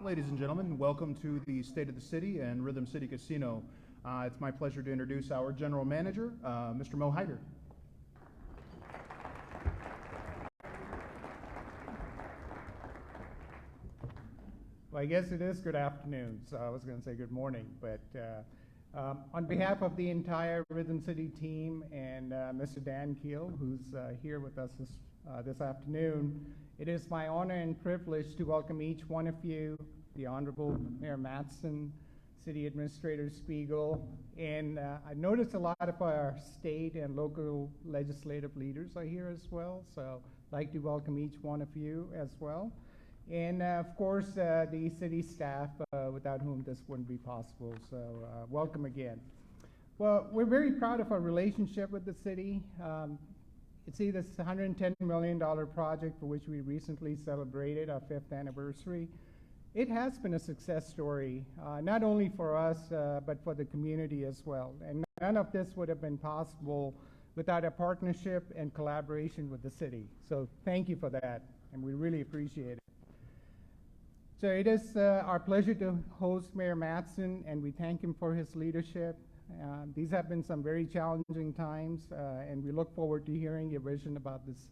Ladies and gentlemen, welcome to the State of the City and Rhythm City Casino. It's my pleasure to introduce our General Manager, Mr. Mo Hyder. Well, I guess it is good afternoon, so I was going to say good morning, but on behalf of the entire Rhythm City team and Mr. Dan Keel, who's here with us this afternoon, it is my honor and privilege to welcome each one of you, the Honorable Mayor Matson, City Administrator Spiegel, and I noticed a lot of our state and local legislative leaders are here as well, so I'd like to welcome each one of you as well. And of course, the city staff, without whom this wouldn't be possible, so welcome again. Well, we're very proud of our relationship with the city. See this $110 million project for which we recently celebrated our 5th anniversary. It has been a success story, not only for us, but for the community as well. And none of this would have been possible without a partnership and collaboration with the city. So thank you for that, and we really appreciate it. So it is our pleasure to host Mayor Matson, and we thank him for his leadership. These have been some very challenging times, and we look forward to hearing your vision about this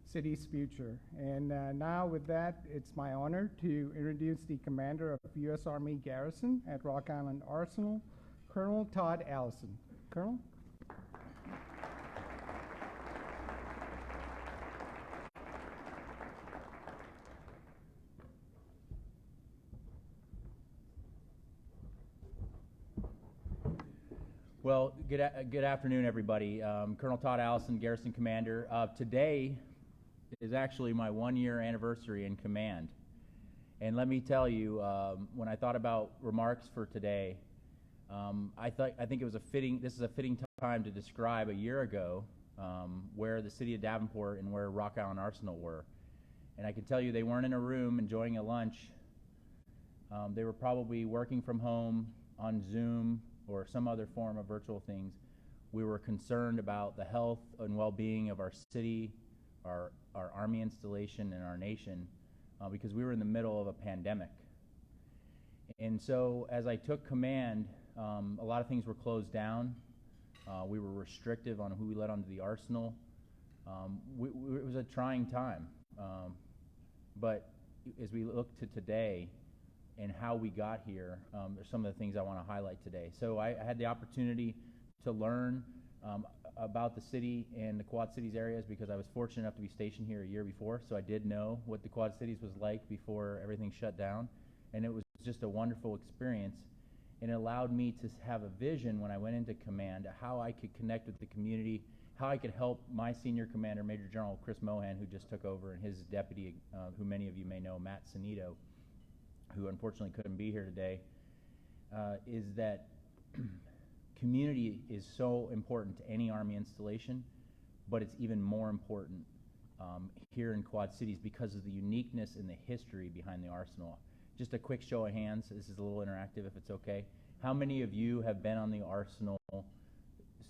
city's future. And now with that, it's my honor to introduce the commander of U.S. Army Garrison at Rock Island Arsenal, Colonel Todd Allison. Colonel? Well, good afternoon, everybody. Colonel Todd Allison, Garrison Commander. Today is actually my 1-year anniversary in command. And let me tell you, when I thought about remarks for today, I think it was this is a fitting time to describe a year ago where the city of Davenport and where Rock Island Arsenal were. And I can tell you they weren't in a room enjoying a lunch. They were probably working from home on Zoom or some other form of virtual things. We were concerned about the health and well-being of our city, our Army installation, and our nation because we were in the middle of a pandemic. And so as I took command, a lot of things were closed down. We were restrictive on who we let onto the arsenal. It was a trying time. But as we look to today, and how we got here, are some of the things I want to highlight today. So I had the opportunity to learn about the city and the Quad Cities areas because I was fortunate enough to be stationed here a year before, so I did know what the Quad Cities was like before everything shut down, and it was just a wonderful experience, and it allowed me to have a vision when I went into command how I could connect with the community, how I could help my senior commander, Major General Chris Mohan, who just took over, and his deputy, who many of you may know, Matson, who unfortunately couldn't be here today, is that community is so important to any Army installation, but it's even more important here in Quad Cities because of the uniqueness and the history behind the Arsenal. Just a quick show of hands, this is a little interactive if it's okay. How many of you have been on the Arsenal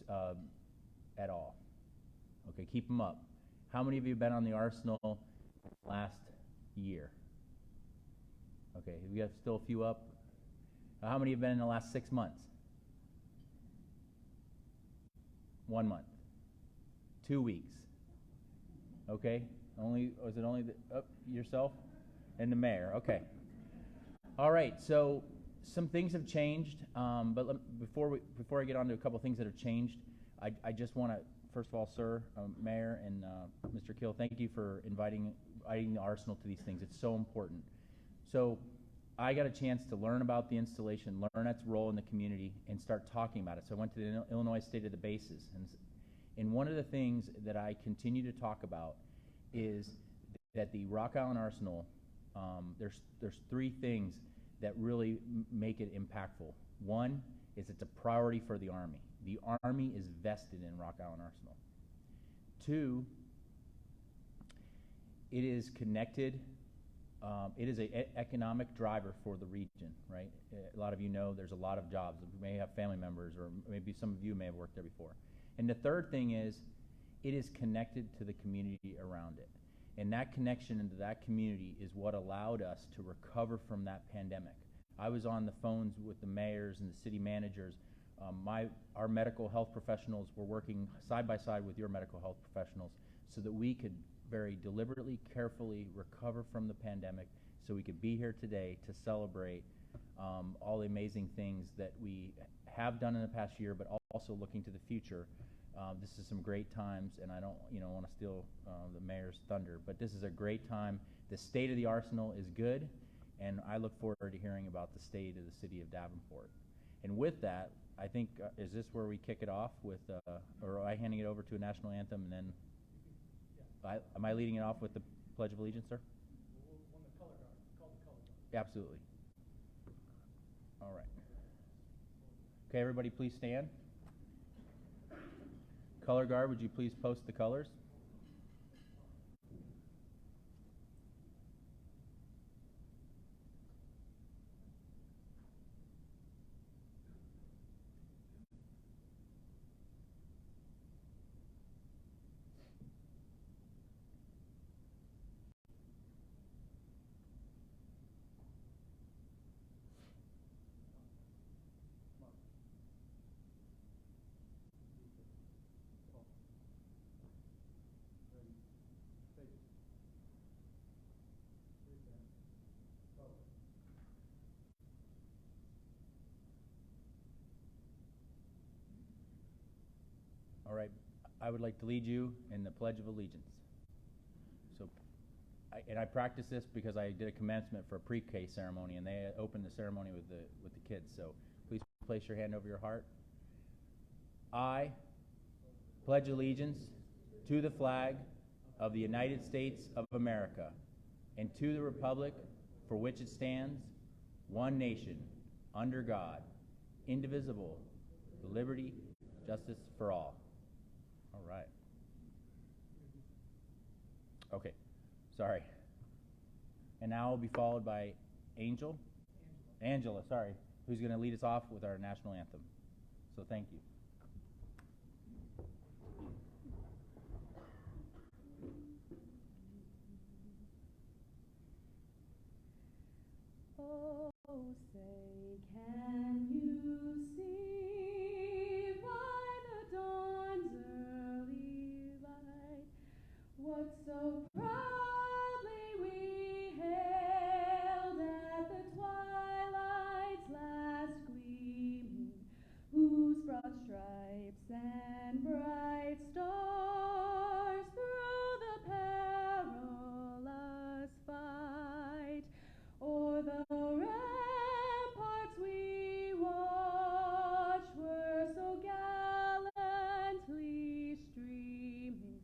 at all? Okay, keep them up. How many of you have been on the Arsenal last year? Okay, we have still a few up. How many have been in the last 6 months? 1 month. 2 weeks. Okay, was it only yourself and the mayor? Okay. All right, so some things have changed, but before I get on to a couple things that have changed, I just want to, first of all, sir, Mayor and Mr. Kill, thank you for inviting the Arsenal to these things. It's so important. So I got a chance to learn about the installation, learn its role in the community, and start talking about it. So I went to the Illinois State of the Bases. And one of the things that I continue to talk about is that the Rock Island Arsenal, there's 3 things that really make it impactful. One is it's a priority for the Army. The Army is vested in Rock Island Arsenal. 2, it is connected. It is an economic driver for the region, right? A lot of you know there's a lot of jobs. You may have family members, or maybe some of you may have worked there before. And the third thing is it is connected to the community around it. And that connection into that community is what allowed us to recover from that pandemic. I was on the phones with the mayors and the city managers. Our medical health professionals were working side by side with your medical health professionals so that we could very deliberately, carefully recover from the pandemic, so we could be here today to celebrate all the amazing things that we have done in the past year, but also looking to the future. This is some great times, and I don't want to steal the mayor's thunder, but this is a great time. The state of the arsenal is good, and I look forward to hearing about the state of the city of Davenport. And with that, I think, is this where we kick it off with, or am I handing it over to a national anthem, and then, am I leading it off with the Pledge of Allegiance, sir? On the color guard, call the color guard. Absolutely. All right. Okay, everybody please stand. Color guard, would you please post the colors? All right, I would like to lead you in the Pledge of Allegiance. So, I practice this because I did a commencement for a pre-K ceremony, and they opened the ceremony with the kids. So, please place your hand over your heart. I pledge allegiance to the flag of the United States of America and to the republic for which it stands, one nation, under God, indivisible, with liberty, justice for all. All right. Okay, sorry. And now we'll be followed by Angela, sorry, who's going to lead us off with our national anthem. So thank you. Oh, say, can you see by the dawn's early light what so proudly we hailed at the twilight's last gleaming, whose broad stripes and bright stars through the perilous fight o'er the ramparts we watched were so gallantly streaming,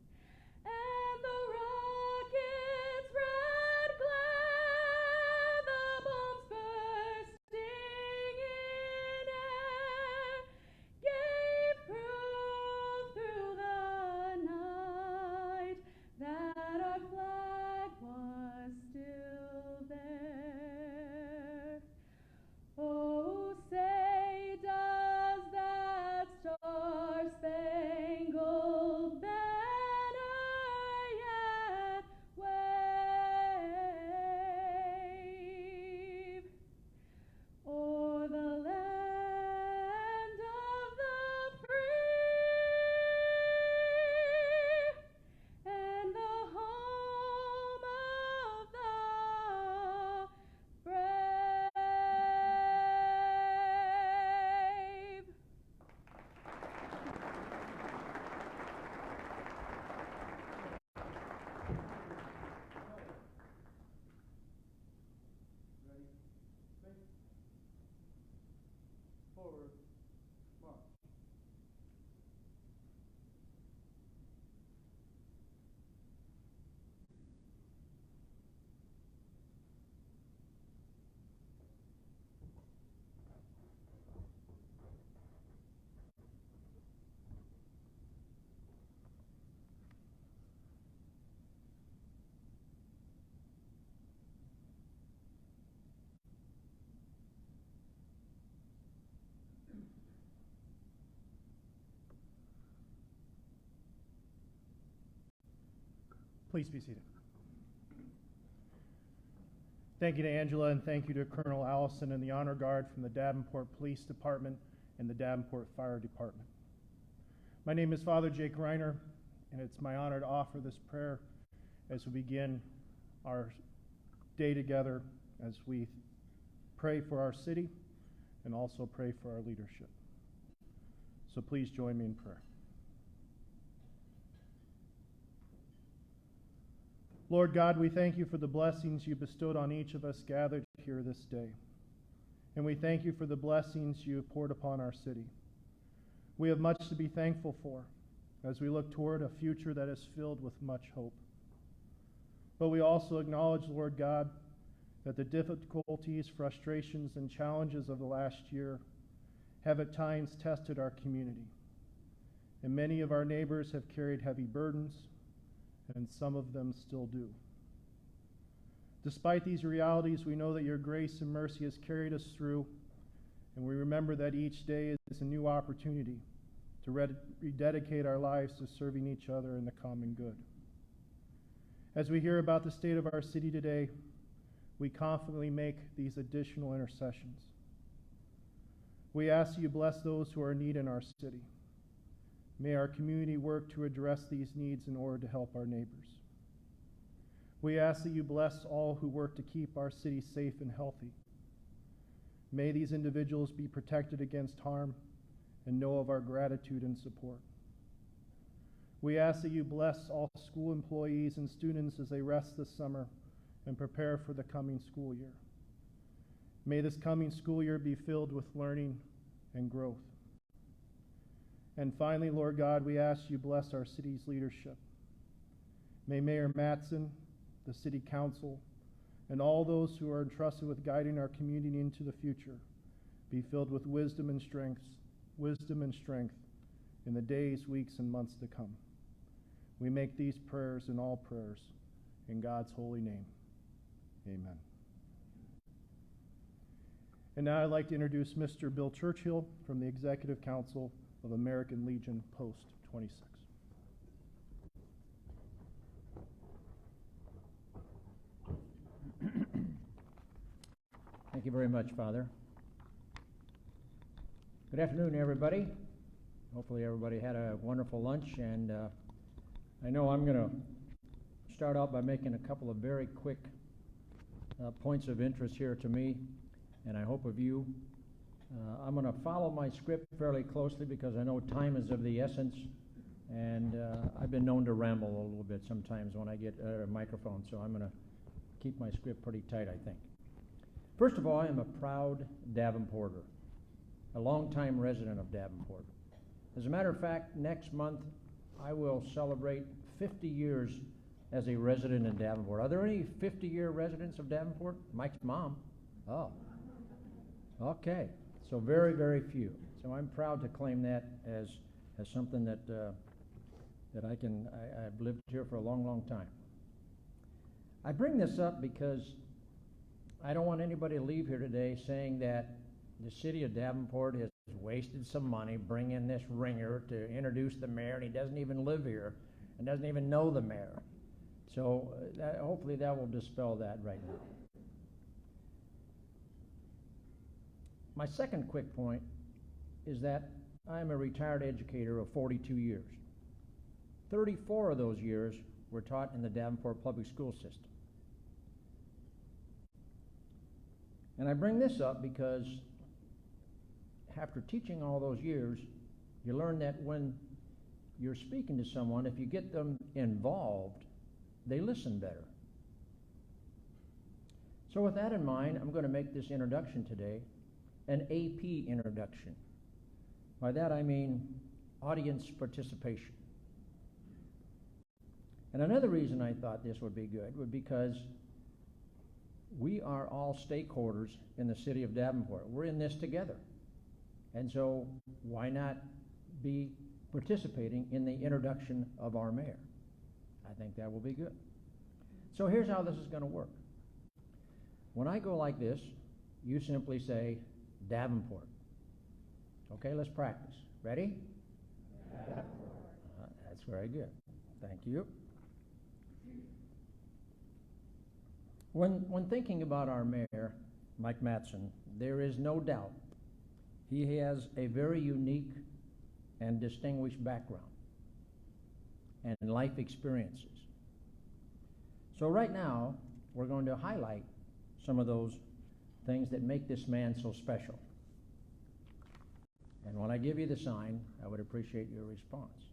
and the rocket's red glare, the bombs bursting in air, gave proof through the night that our flag was still there. Oh, say, does that star-spangled banner yet wave o'er the land of the free and the home of the brave? Ready? Ready? Forward. March. Please be seated. Thank you to Angela, and thank you to Colonel Allison and the Honor Guard from the Davenport Police Department and the Davenport Fire Department. My name is Father Jake Reiner, and it's my honor to offer this prayer as we begin our day together as we pray for our city and also pray for our leadership. So please join me in prayer. Lord God, we thank you for the blessings you bestowed on each of us gathered here this day. And we thank you for the blessings you have poured upon our city. We have much to be thankful for as we look toward a future that is filled with much hope. But we also acknowledge, Lord God, that the difficulties, frustrations, and challenges of the last year have at times tested our community. And many of our neighbors have carried heavy burdens, and some of them still do. Despite these realities, we know that your grace and mercy has carried us through, and we remember that each day is a new opportunity to rededicate our lives to serving each other in the common good. As we hear about the state of our city today, we confidently make these additional intercessions. We ask you bless those who are in need in our city. May our community work to address these needs in order to help our neighbors. We ask that you bless all who work to keep our city safe and healthy. May these individuals be protected against harm and know of our gratitude and support. We ask that you bless all school employees and students as they rest this summer and prepare for the coming school year. May this coming school year be filled with learning and growth. And finally, Lord God, we ask you bless our city's leadership. May Mayor Matson, the city council, and all those who are entrusted with guiding our community into the future be filled with wisdom and strength in the days, weeks, and months to come. We make these prayers and all prayers in God's holy name. Amen. And now I'd like to introduce Mr. Bill Churchill from the Executive Council of American Legion Post 26. Thank you very much, Father. Good afternoon, everybody. Hopefully everybody had a wonderful lunch, and I know I'm going to start out by making a couple of very quick points of interest here to me, and I hope of you. I'm going to follow my script fairly closely because I know time is of the essence, and I've been known to ramble a little bit sometimes when I get a microphone, so I'm going to keep my script pretty tight, I think. First of all, I am a proud Davenporter, a longtime resident of Davenport. As a matter of fact, next month I will celebrate 50 years as a resident in Davenport. Are there any 50-year residents of Davenport? Mike's mom. Oh, okay. So very, very few. So I'm proud to claim that as something that I've lived here for a long, long time. I bring this up because I don't want anybody to leave here today saying that the city of Davenport has wasted some money bringing this ringer to introduce the mayor, and he doesn't even live here and doesn't even know the mayor. So hopefully that will dispel that right now. My second quick point is that I'm a retired educator of 42 years. 34 of those years were taught in the Davenport public school system. And I bring this up because after teaching all those years, you learn that when you're speaking to someone, if you get them involved, they listen better. So with that in mind, I'm going to make this introduction today an AP introduction. By that I mean audience participation. And another reason I thought this would be good would because we are all stakeholders in the city of Davenport. We're in this together. And so why not be participating in the introduction of our mayor? I think that will be good. So here's how this is going to work. When I go like this, you simply say Davenport. Okay, let's practice. Ready? That's very good. Thank you. When thinking about our mayor, Mike Matson, there is no doubt he has a very unique and distinguished background and life experiences. So right now, we're going to highlight some of those things that make this man so special. And when I give you the sign, I would appreciate your response.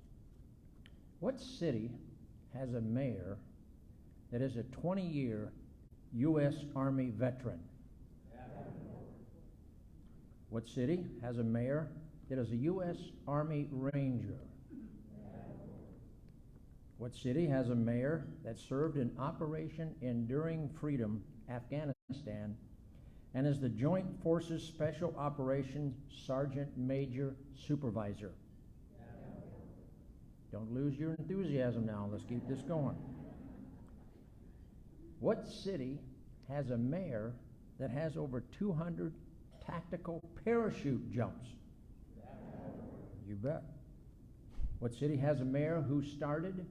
What city has a mayor that is a 20-year U.S. Army veteran? What city has a mayor that is a U.S. Army Ranger? What city has a mayor that served in Operation Enduring Freedom, Afghanistan, and is the Joint Forces Special Operations Sergeant Major Supervisor? Don't lose your enthusiasm now. Let's keep this going. What city has a mayor that has over 200 tactical parachute jumps? You bet. What city has a mayor who started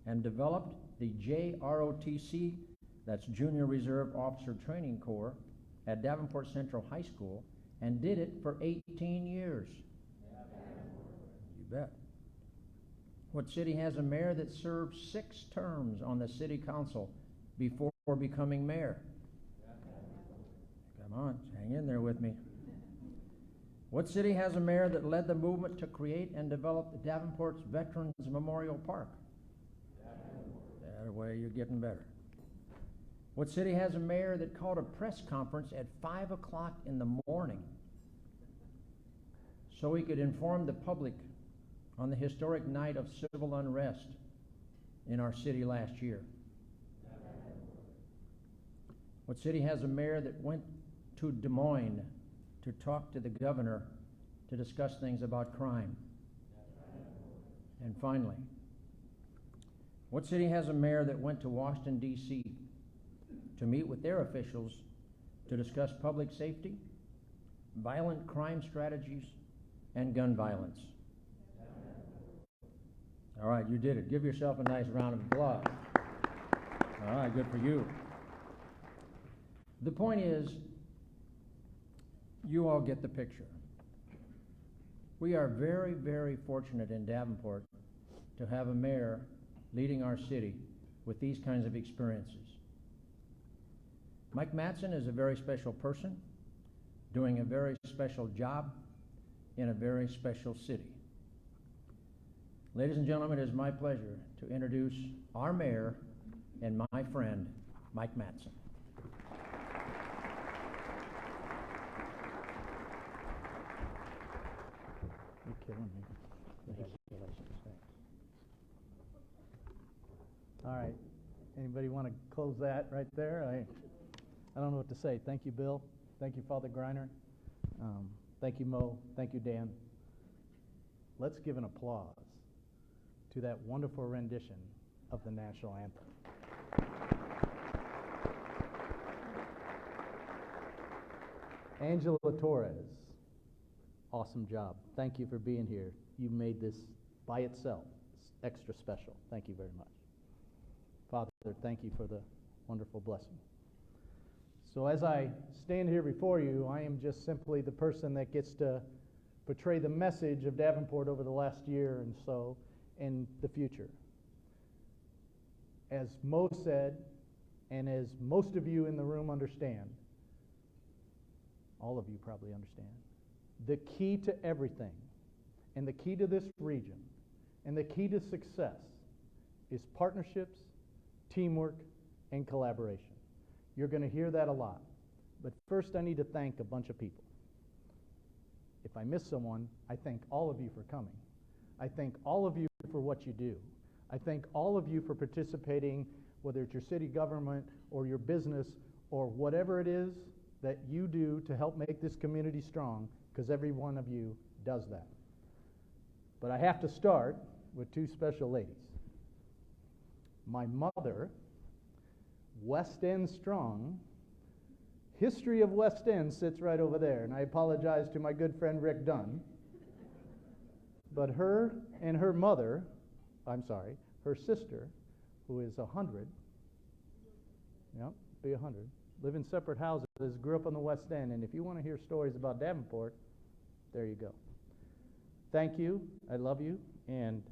and developed the JROTC, that's Junior Reserve Officer Training Corps, at Davenport Central High School, and did it for 18 years? You bet. What city has a mayor that served 6 terms on the city council before becoming mayor? Come on, hang in there with me. What city has a mayor that led the movement to create and develop Davenport's Veterans Memorial Park? That way you're getting better. What city has a mayor that called a press conference at 5 o'clock in the morning so he could inform the public on the historic night of civil unrest in our city last year? What city has a mayor that went to Des Moines to talk to the governor to discuss things about crime? And finally, what city has a mayor that went to Washington, D.C. to meet with their officials to discuss public safety, violent crime strategies, and gun violence? All right, you did it. Give yourself a nice round of applause. All right, good for you. The point is, you all get the picture. We are very, very fortunate in Davenport to have a mayor leading our city with these kinds of experiences. Mike Matson is a very special person doing a very special job in a very special city. Ladies and gentlemen, it is my pleasure to introduce our mayor and my friend, Mike Matson. You're killing me. Congratulations. Thanks. All right. Anybody want to close that right there? I don't know what to say. Thank you, Bill. Thank you, Father Greiner. Thank you, Mo. Thank you, Dan. Let's give an applause to that wonderful rendition of the national anthem. Angela Torres, awesome job. Thank you for being here. You made this by itself extra special. Thank you very much. Father, thank you for the wonderful blessing. So as I stand here before you, I am just simply the person that gets to portray the message of Davenport over the last year and so in the future. As Mo said, and as most of you in the room understand, all of you probably understand, the key to everything, and the key to this region, and the key to success is partnerships, teamwork, and collaboration. You're going to hear that a lot. But first, I need to thank a bunch of people. If I miss someone, I thank all of you for coming. I thank all of you for what you do. I thank all of you for participating, whether it's your city government or your business or whatever it is that you do to help make this community strong, because every one of you does that. But I have to start with 2 special ladies. My mother, West End strong. History of West End sits right over there, and I apologize to my good friend Rick Dunn. But her and her mother, her sister, who is 100, be 100, live in separate houses, grew up on the West End, and if you want to hear stories about Davenport, there you go. Thank you. I love you, and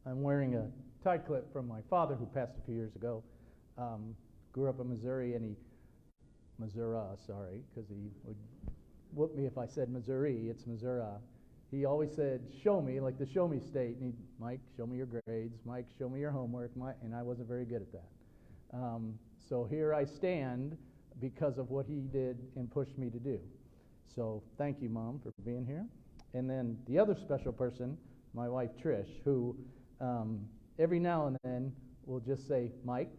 I'm wearing a tie clip from my father, who passed a few years ago. Grew up in Missouri, and Missouri, because he would whoop me if I said Missouri. It's Missouri. He always said, show me, like the show me state. And Mike, show me your grades. Mike, show me your homework. And I wasn't very good at that. So here I stand because of what he did and pushed me to do. So thank you, Mom, for being here. And then the other special person, my wife, Trish, who every now and then will just say, Mike,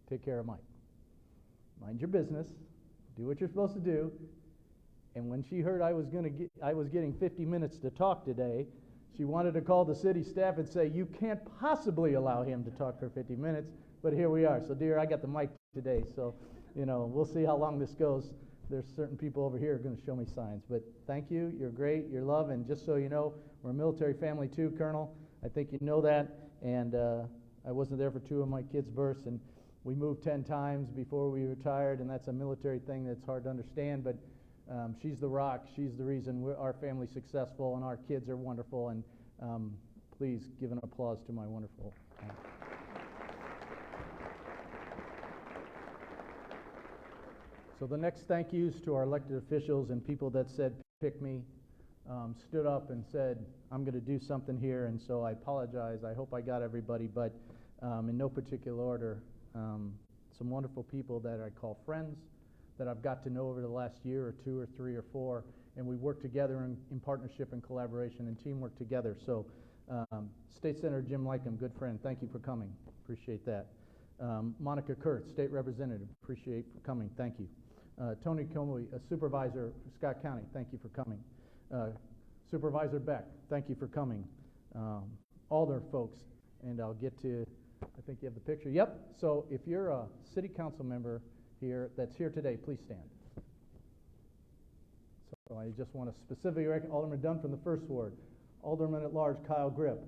take care of Mike. Mind your business. Do what you're supposed to do. And when she heard I was getting 50 minutes to talk today, she wanted to call the city staff and say, you can't possibly allow him to talk for 50 minutes, but here we are. So, dear, I got the mic today, so, we'll see how long this goes. There's certain people over here who are going to show me signs. But thank you. You're great. You're loved. And just so you know, we're a military family too, Colonel. I think you know that. And I wasn't there for 2 of my kids' births, and we moved 10 times before we retired, and that's a military thing that's hard to understand. But she's the rock. She's the reason our family's successful and our kids are wonderful. And please give an applause to my wonderful. So the next thank yous to our elected officials and people that said, pick me, stood up and said, I'm going to do something here. And so I apologize. I hope I got everybody, but in no particular order, some wonderful people that I call friends, that I've got to know over the last year or 2 or 3 or 4, and we work together in partnership and collaboration and teamwork together. So State Senator Jim Lycum, good friend, thank you for coming. Appreciate that. Monica Kurtz, State Representative, appreciate for coming. Thank you. Tony Comey, a Supervisor for Scott County, thank you for coming. Supervisor Beck, thank you for coming. Alder folks, and I'll get to, I think you have the picture. Yep, so if you're a city council member here that's here today, please stand. So I just want to specifically recognize Alderman Dunn from the 1st Ward, Alderman at Large Kyle Grip,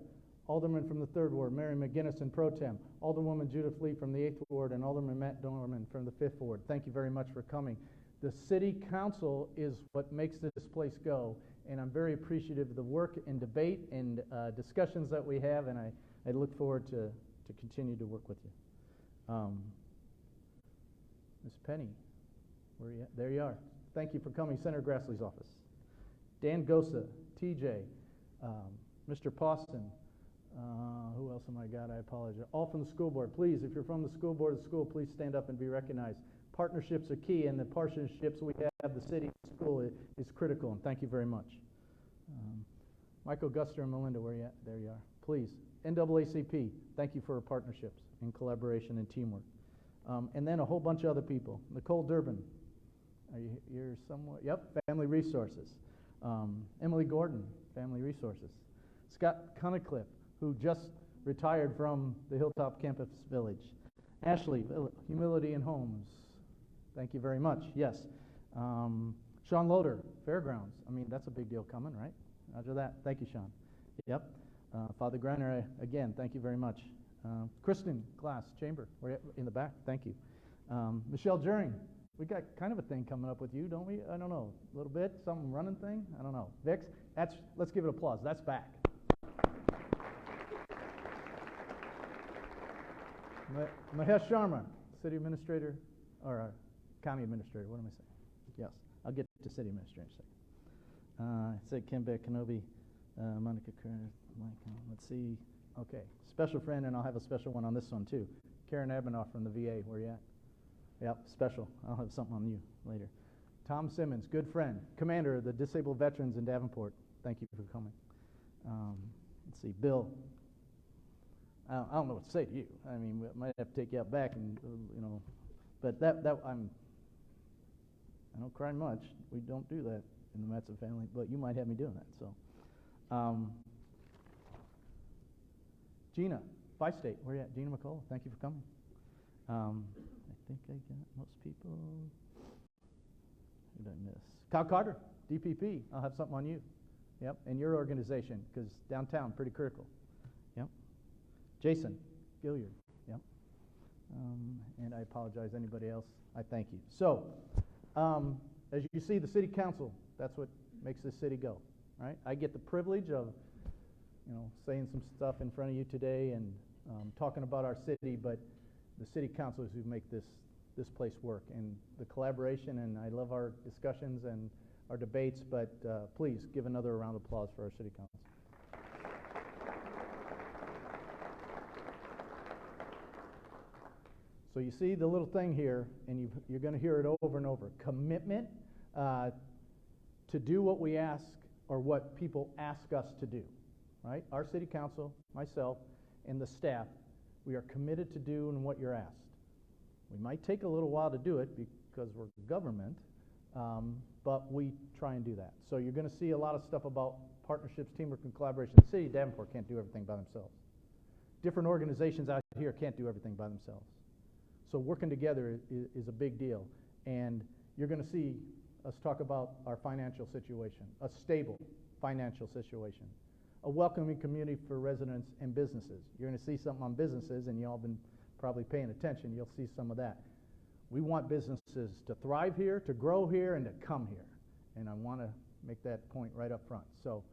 Alderman from the 3rd Ward, Mary McGinnis and Pro Tem, Alderwoman Judith Lee from the 8th Ward, and Alderman Matt Dorman from the 5th Ward. Thank you very much for coming. The City Council is what makes this place go, and I'm very appreciative of the work and debate and discussions that we have, and I look forward to continue to work with you. Ms. Penny, where are you at? There you are. Thank you for coming. Senator Grassley's office. Dan Gosa, TJ, Mr. Poston, who else am I got? I apologize. All from the school board. Please, if you're from the school board of the school, please stand up and be recognized. Partnerships are key, and the partnerships we have, the city and school, is critical, and thank you very much. Michael Guster and Melinda, where are you at? There you are. Please. NAACP, thank you for our partnerships and collaboration and teamwork. And then a whole bunch of other people. Nicole Durbin, you're somewhere? Yep, Family Resources. Emily Gordon, Family Resources. Scott Cunnicliffe, who just retired from the Hilltop Campus Village. Ashley, Humility and Homes. Thank you very much. Yes. Sean Loader, Fairgrounds. I mean, that's a big deal coming, right? Roger that. Thank you, Sean. Yep. Father Greiner, again, thank you very much. Kristen Glass, Chamber, we're in the back. Thank you. Michelle Juring, we got kind of a thing coming up with you, don't we? I don't know. A little bit? Some running thing? I don't know. Vix, let's give it applause. That's back. Mahesh Sharma, City Administrator, or County Administrator, what am I saying? Yes, I'll get to City Administrator in a second. I said Kim Beck, Kenobi, Monica Kerr, let's see. Okay, special friend, and I'll have a special one on this one too. Karen Abenoff from the VA, where you at? Yep, special. I'll have something on you later. Tom Simmons, good friend, Commander of the Disabled Veterans in Davenport. Thank you for coming. Let's see, Bill. I don't know what to say to you. I mean, we might have to take you out back, and but I don't cry much. We don't do that in the Matson family, but you might have me doing that. So, Gina, Bi-State, where you at? Gina McCullough, thank you for coming. I think I got most people. Who did I miss? Kyle Carter, DPP. I'll have something on you. Yep, and your organization, because downtown, pretty critical. Yep. Jason Gilliard. Yep. I apologize. Anybody else, I thank you. So, as you see, the city council, that's what makes this city go, right? I get the privilege of, saying some stuff in front of you today and talking about our city, but the city council is who make this place work, and the collaboration, and I love our discussions and our debates, but please give another round of applause for our city council. So you see the little thing here, and you're going to hear it over and over. Commitment to do what we ask or what people ask us to do, right? Our city council, myself, and the staff, we are committed to doing what you're asked. We might take a little while to do it because we're government, but we try and do that. So you're going to see a lot of stuff about partnerships, teamwork, and collaboration. The city of Davenport can't do everything by themselves. Different organizations out here can't do everything by themselves. So working together is a big deal. And you're going to see us talk about our financial situation, a stable financial situation, a welcoming community for residents and businesses. You're going to see something on businesses, and you all been probably paying attention. You'll see some of that. We want businesses to thrive here, to grow here, and to come here. And I want to make that point right up front. So,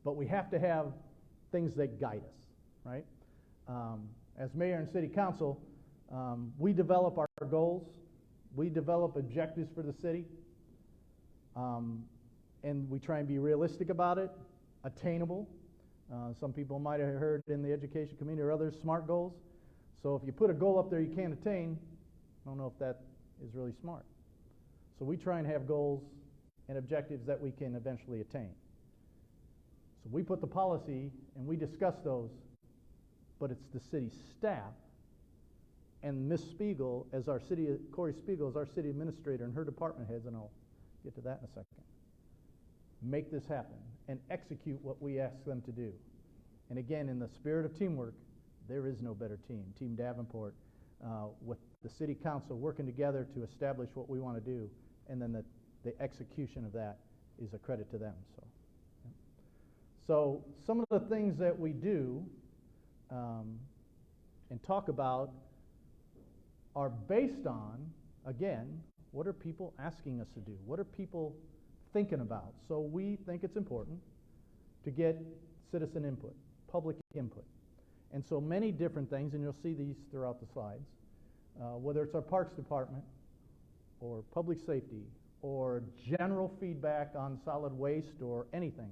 but we have to have things that guide us, right? As mayor and city council, we develop our goals. We develop objectives for the city. And we try and be realistic about it, attainable. Some people might have heard in the education community or others, SMART goals. So if you put a goal up there you can't attain, I don't know if that is really smart. So we try and have goals and objectives that we can eventually attain. So we put the policy and we discuss those, but it's the city staff and Ms. Spiegel as our city, Corey Spiegel as our city administrator and her department heads, and I'll get to that in a second, make this happen and execute what we ask them to do. And again, in the spirit of teamwork, there is no better team. Team Davenport, with the city council working together to establish what we want to do, and then the execution of that is a credit to them. So some of the things that we do and talk about are based on, again, what are people asking us to do? What are people thinking about? So we think it's important to get citizen input, public input. And so many different things, and you'll see these throughout the slides, whether it's our parks department or public safety or general feedback on solid waste or anything,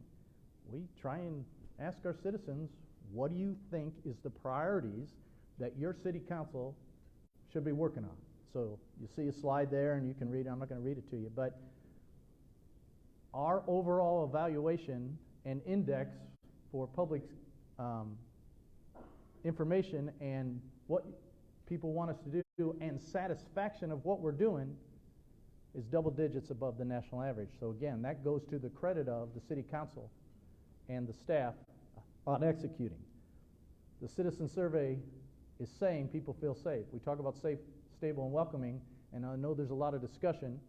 we try and ask our citizens, what do you think is the priorities that your city council should be working on? So you see a slide there and you can read it. I'm not going to read it to you, but our overall evaluation and index for public information and what people want us to do and satisfaction of what we're doing is double digits above the national average. So again, that goes to the credit of the city council and the staff on executing. The citizen survey is saying people feel safe. We talk about safe, stable, and welcoming, and I know there's a lot of discussion,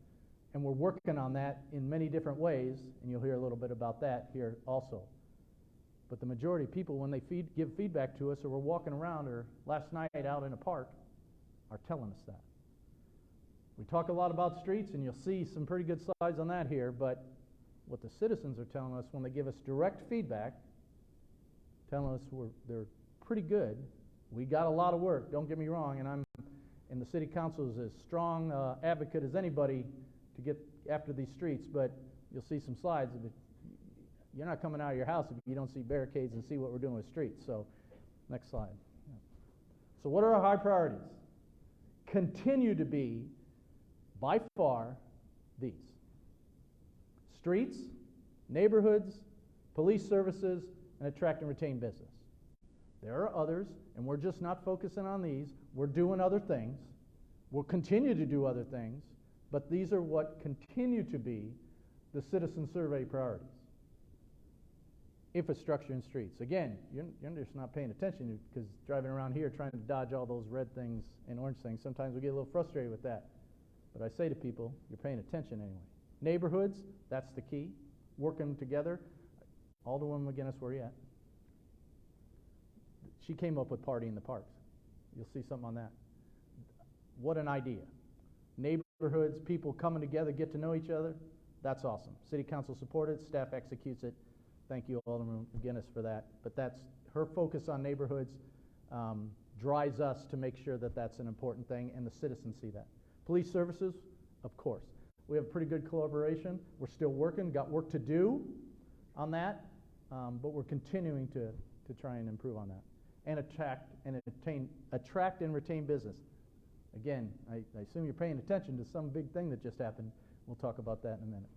and we're working on that in many different ways, and you'll hear a little bit about that here also. But the majority of people, when they give feedback to us, or we're walking around, or last night out in a park, are telling us that. We talk a lot about streets, and you'll see some pretty good slides on that here, but what the citizens are telling us when they give us direct feedback, telling us they're pretty good. We got a lot of work, don't get me wrong, and the city council is as strong advocate as anybody to get after these streets, but you'll see some slides. You're not coming out of your house if you don't see barricades and see what we're doing with streets. So, next slide. So what are our high priorities? Continue to be, by far, these. Streets, neighborhoods, police services, and attract and retain business. There are others, and we're just not focusing on these. We're doing other things. We'll continue to do other things, but these are what continue to be the citizen survey priorities. Infrastructure and streets. Again, you're just not paying attention because driving around here trying to dodge all those red things and orange things, sometimes we get a little frustrated with that. But I say to people, you're paying attention anyway. Neighborhoods, that's the key. Working together. Alderwoman McGinnis, where are you at? She came up with Party in the Parks. You'll see something on that. What an idea. Neighborhoods, people coming together, get to know each other. That's awesome. City council supported, staff executes it. Thank you, Alderman McGinnis, for that. But that's her focus on neighborhoods drives us to make sure that that's an important thing, and the citizens see that. Police services, of course. We have pretty good collaboration. We're still working, got work to do on that, but we're continuing to try and improve on that. And attract and retain business. Again, I assume you're paying attention to some big thing that just happened. We'll talk about that in a minute.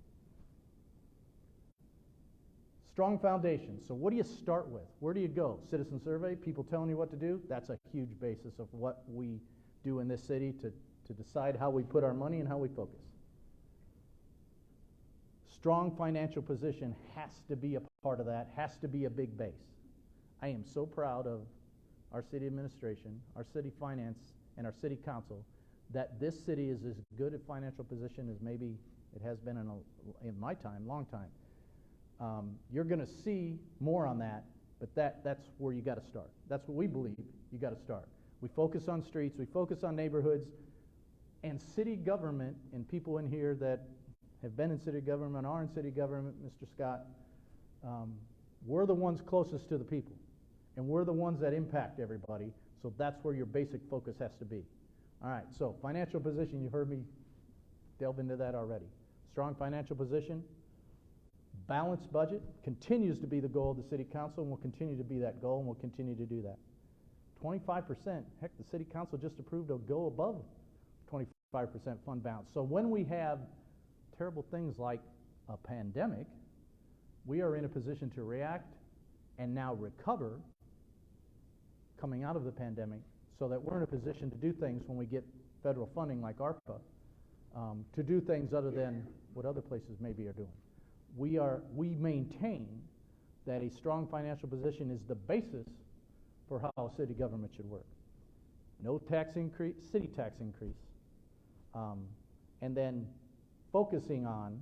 Strong foundation. So what do you start with? Where do you go? Citizen survey, people telling you what to do? That's a huge basis of what we do in this city to decide how we put our money and how we focus. Strong financial position has to be a part of that, has to be a big base. I am so proud of our city administration, our city finance, and our city council that this city is as good a financial position as maybe it has been in my time, long time. You're going to see more on that, but that's where you got to start. That's what we believe you got to start. We focus on streets, we focus on neighborhoods, and city government, and people in here that have been in city government, are in city government, Mr. Scott, we're the ones closest to the people, and we're the ones that impact everybody, so that's where your basic focus has to be. All right, so financial position, you heard me delve into that already. Strong financial position. Balanced budget continues to be the goal of the city council, and will continue to be that goal, and we'll continue to do that. 25%, heck, the city council just approved a go above 25% fund balance. So when we have terrible things like a pandemic, we are in a position to react and now recover coming out of the pandemic, so that we're in a position to do things when we get federal funding like ARPA, to do things other than what other places maybe are doing. We maintain that a strong financial position is the basis for how city government should work. No tax increase, city tax increase, and then focusing on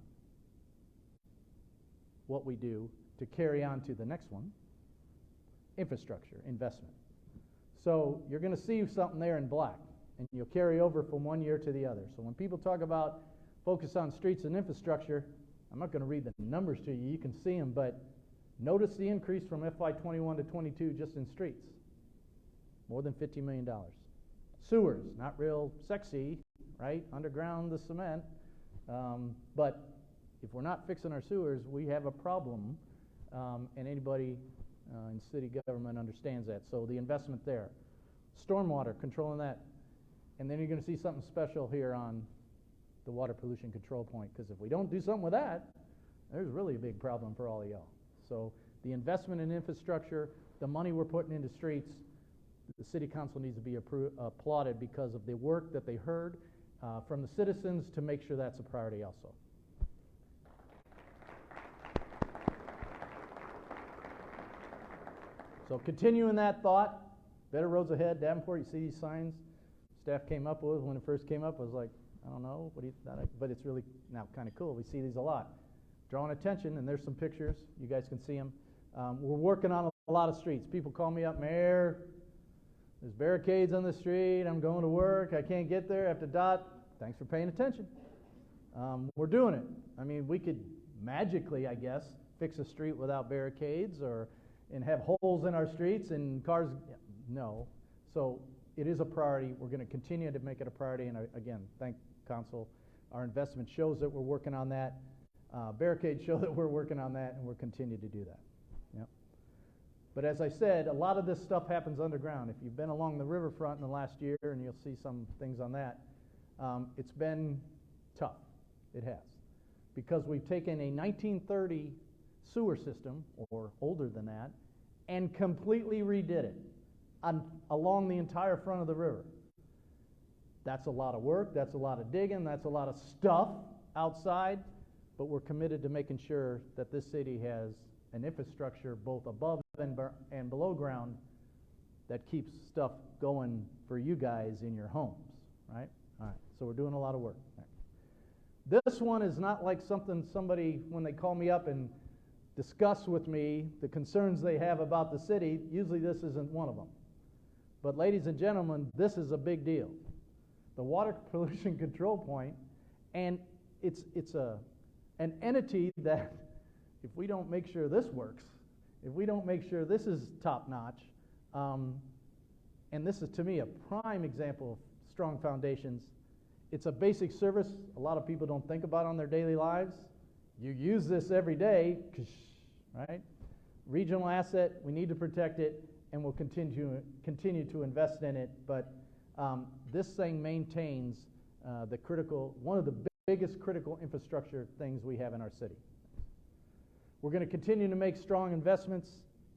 what we do to carry on to the next one, infrastructure, investment. So you're going to see something there in black, and you'll carry over from one year to the other. So when people talk about focus on streets and infrastructure, I'm not going to read the numbers to you. You can see them, but notice the increase from FY21 to 22 just in streets. More than $50 million. Sewers, not real sexy, right? Underground, the cement. But if we're not fixing our sewers, we have a problem, and anybody in city government understands that. So the investment there. Stormwater, controlling that. And then you're going to see something special here on the water pollution control point, because if we don't do something with that, there's really a big problem for all of y'all. So the investment in infrastructure, the money we're putting into streets, the city council needs to be applauded because of the work that they heard from the citizens to make sure that's a priority also. So continuing that thought, better roads ahead, Davenport, you see these signs staff came up with when it first came up. I was like, I don't know, but it's really now kind of cool. We see these a lot. Drawing attention, and there's some pictures. You guys can see them. We're working on a lot of streets. People call me up, Mayor, there's barricades on the street. I'm going to work. I can't get there. I have to dot. Thanks for paying attention. We're doing it. I mean, we could magically, I guess, fix a street without barricades and have holes in our streets and cars. No. So it is a priority. We're going to continue to make it a priority. And again, thank Council. Our investment shows that we're working on that. Barricades show that we're working on that, and we'll continue to do that. Yep. But as I said, a lot of this stuff happens underground. If you've been along the riverfront in the last year, and you'll see some things on that, it's been tough. It has. Because we've taken a 1930 sewer system, or older than that, and completely redid it along the entire front of the river. That's a lot of work, that's a lot of digging, that's a lot of stuff outside, but we're committed to making sure that this city has an infrastructure both above and below ground that keeps stuff going for you guys in your homes, right? All right, so we're doing a lot of work. Right. This one is not like something somebody, when they call me up and discuss with me the concerns they have about the city, usually this isn't one of them. But ladies and gentlemen, this is a big deal. The Water Pollution Control Point, and it's an entity that, if we don't make sure this works, if we don't make sure this is top-notch, and this is, to me, a prime example of strong foundations. It's a basic service a lot of people don't think about on their daily lives. You use this every day, right? Regional asset, we need to protect it, and we'll continue to invest in it. But this thing maintains one of the biggest critical infrastructure things we have in our city. We're going to continue to make strong investments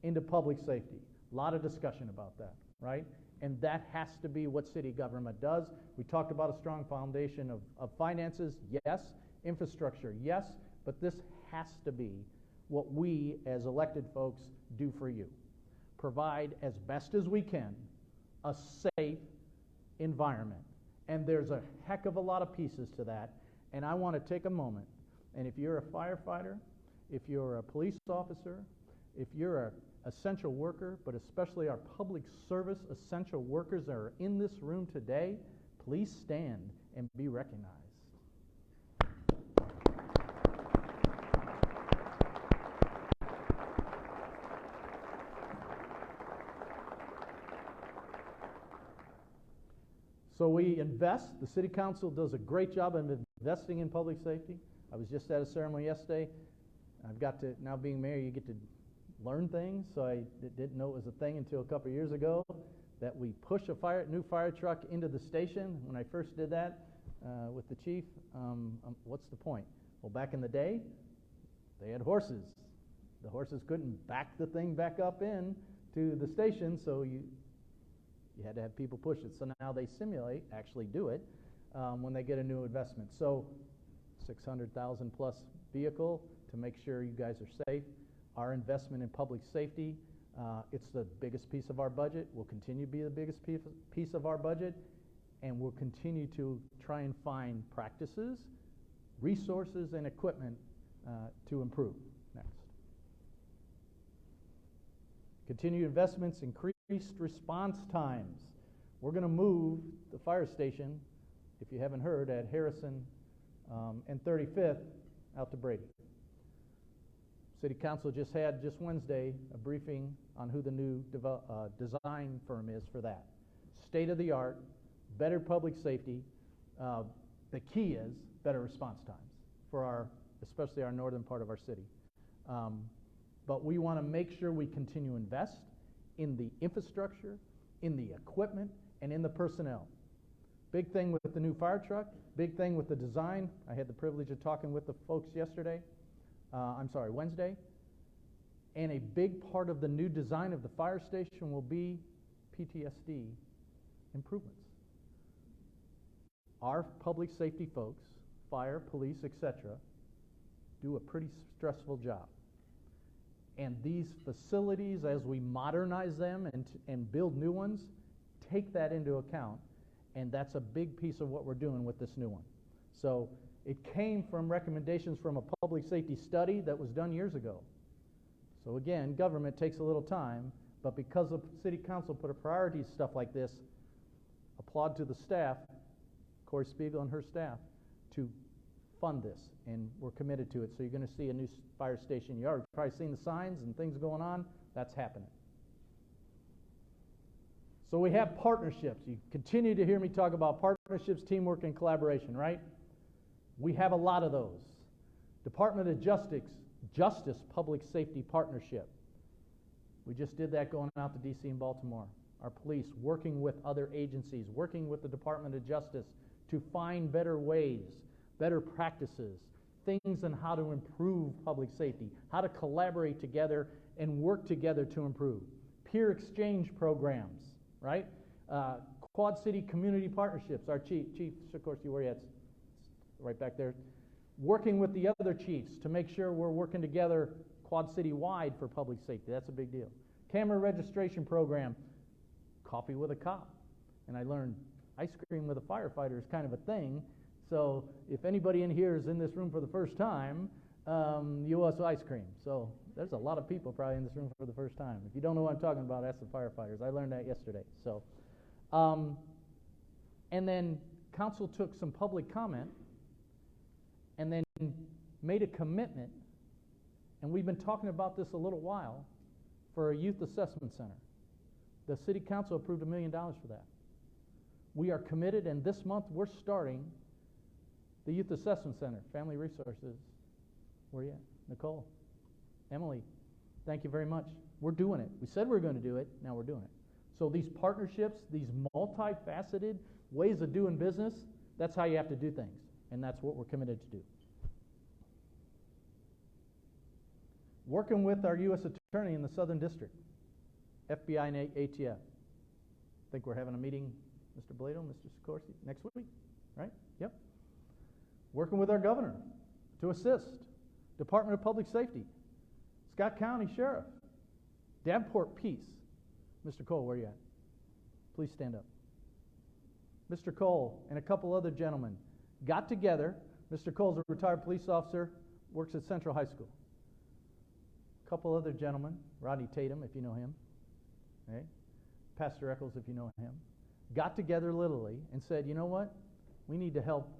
into public safety. A lot of discussion about that, right? And that has to be what city government does. We talked about a strong foundation of finances, yes. Infrastructure, yes. But this has to be what we as elected folks do for you. Provide as best as we can a safe environment. And there's a heck of a lot of pieces to that. And I want to take a moment, and if you're a firefighter, if you're a police officer, if you're an essential worker, but especially our public service essential workers that are in this room today, please stand and be recognized. So we invest. The city council does a great job of investing in public safety. I was just at a ceremony yesterday. I've got to, now being mayor, you get to learn things. So I didn't know it was a thing until a couple of years ago that we push a new fire truck into the station. When I first did that with the chief, what's the point? Well, back in the day, they had horses. The horses couldn't back the thing back up in to the station, so you had to have people push it. So now they actually do it when they get a new investment. So 600,000 plus vehicle to make sure you guys are safe. Our investment in public safety, it's the biggest piece of our budget, will continue to be the biggest piece of our budget, and we'll continue to try and find practices, resources, and equipment to improve. Next. Continued investments, increased response times. We're going to move the fire station, if you haven't heard, at Harrison and 35th out to Brady. City Council just had, just Wednesday, a briefing on who the new design firm is for that. State of the art, better public safety. The key is better response times for especially our northern part of our city. But we want to make sure we continue to invest in the infrastructure, in the equipment, and in the personnel. Big thing with the new fire truck, big thing with the design. I had the privilege of talking with the folks Wednesday. And a big part of the new design of the fire station will be PTSD improvements. Our public safety folks, fire, police, etc., do a pretty stressful job. And these facilities, as we modernize them and build new ones, take that into account. And that's a big piece of what we're doing with this new one. So it came from recommendations from a public safety study that was done years ago. So again, government takes a little time, but because the city council put a priority to stuff like this, applaud to the staff, Corey Spiegel and her staff, to fund this, and we're committed to it. So you're going to see a new fire station. You've probably seen the signs and things going on. That's happening. So we have partnerships. You continue to hear me talk about partnerships, teamwork, and collaboration, right? We have a lot of those. Department of Justice Public Safety Partnership. We just did that going out to D.C. and Baltimore. Our police working with other agencies, working with the Department of Justice to find better ways, better practices, things on how to improve public safety, how to collaborate together and work together to improve. Peer exchange programs, right? Quad City Community Partnerships. Our chief Sikorsky, where you at? Right back there. Working with the other chiefs to make sure we're working together Quad City wide for public safety. That's a big deal. Camera registration program. Coffee with a cop. And I learned ice cream with a firefighter is kind of a thing. So if anybody in here is in this room for the first time, you owe us ice cream. So There's a lot of people probably in this room for the first time. If you don't know what I'm talking about, ask the firefighters. I learned that yesterday. So, and then council took some public comment and then made a commitment, and we've been talking about this a little while, for a youth assessment center. The city council approved $1 million for that. We are committed, and this month we're starting the youth assessment center. Family Resources, where are you at? Nicole, Emily, thank you very much. We're doing it. We said we were going to do it, now we're doing it. So these partnerships, these multifaceted ways of doing business, that's how you have to do things, and that's what we're committed to do. Working with our U.S. Attorney in the Southern District, FBI and ATF. I think we're having a meeting, Mr. Blado, Mr. Sikorsky, next week, right? Yep. Working with our governor to assist. Department of Public Safety, Scott County Sheriff, Davenport Peace. Mr. Cole, where are you at? Please stand up. Mr. Cole and a couple other gentlemen got together. Mr. Cole's a retired police officer, works at Central High School. A couple other gentlemen, Rodney Tatum, if you know him, okay? Pastor Eccles, if you know him, got together literally and said, you know what? We need to help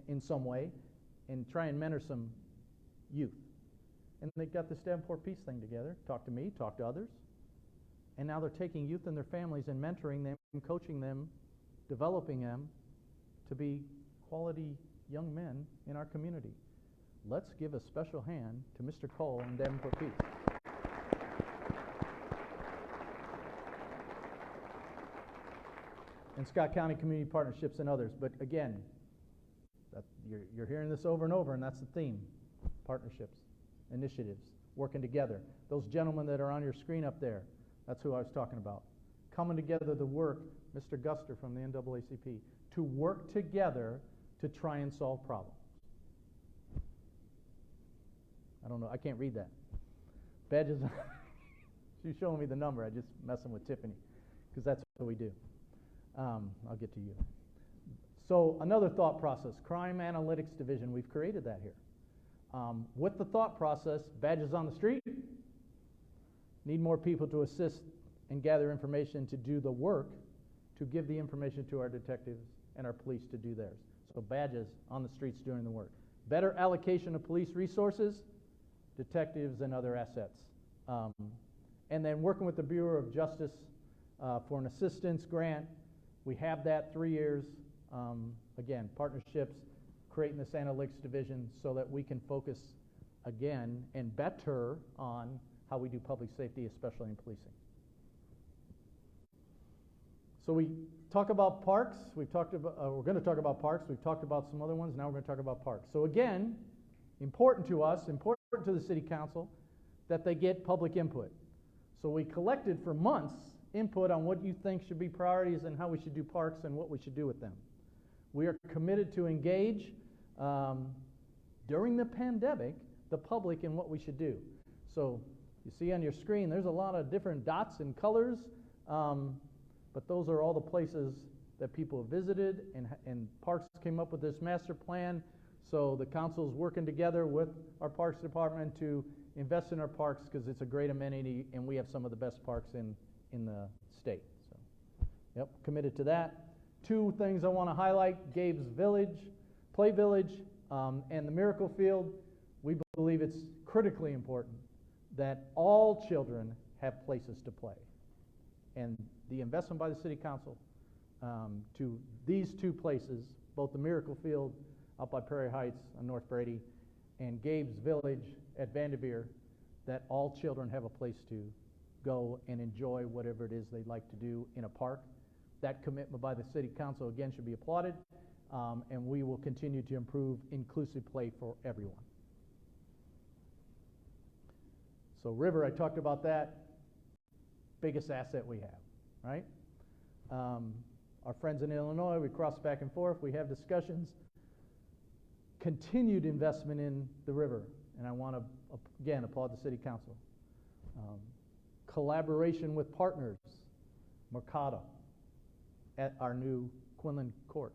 in some way and try and mentor some youth. And they got this Davenport Peace thing together, talked to me, talked to others, and now they're taking youth and their families and mentoring them, and coaching them, developing them to be quality young men in our community. Let's give a special hand to Mr. Cole and Davenport Peace. And Scott County Community Partnerships and others. But again, you're hearing this over and over, and that's the theme. Partnerships, initiatives, working together. Those gentlemen that are on your screen up there, that's who I was talking about. Coming together to work, Mr. Guster from the NAACP, to work together to try and solve problems. I don't know, I can't read that. Badges, she's showing me the number, I just messing with Tiffany, because that's what we do. I'll get to you. So another thought process, Crime Analytics Division, we've created that here. With the thought process, badges on the street, need more people to assist and gather information to do the work, to give the information to our detectives and our police to do theirs. So badges on the streets doing the work. Better allocation of police resources, detectives and other assets. And then working with the Bureau of Justice for an assistance grant. We have that 3 years. Again, partnerships, creating this analytics division so that we can focus again and better on how we do public safety, especially in policing. So we talk about parks. We've talked about, we're going to talk about parks. We've talked about some other ones. Now we're going to talk about parks. So again, important to us, important to the city council, that they get public input. So we collected for months input on what you think should be priorities and how we should do parks and what we should do with them. We are committed to engage during the pandemic the public in what we should do. So you see on your screen there's a lot of different dots and colors, but those are all the places that people have visited, and Parks came up with this master plan. So the council is working together with our Parks Department to invest in our parks because it's a great amenity and we have some of the best parks in the state. So, yep, committed to that. Two things I want to highlight: Gabe's Village, Play Village, and the Miracle Field. We believe it's critically important that all children have places to play. And the investment by the City Council to these two places, both the Miracle Field up by Prairie Heights on North Brady and Gabe's Village at Vanderveer, that all children have a place to go and enjoy whatever it is they'd like to do in a park. That commitment by the City Council, again, should be applauded, and we will continue to improve inclusive play for everyone. So River, I talked about that. Biggest asset we have, right? Our friends in Illinois, we cross back and forth, we have discussions. Continued investment in the river, and I want to, again, applaud the City Council. Collaboration with partners, Mercado, at our new Quinlan Court.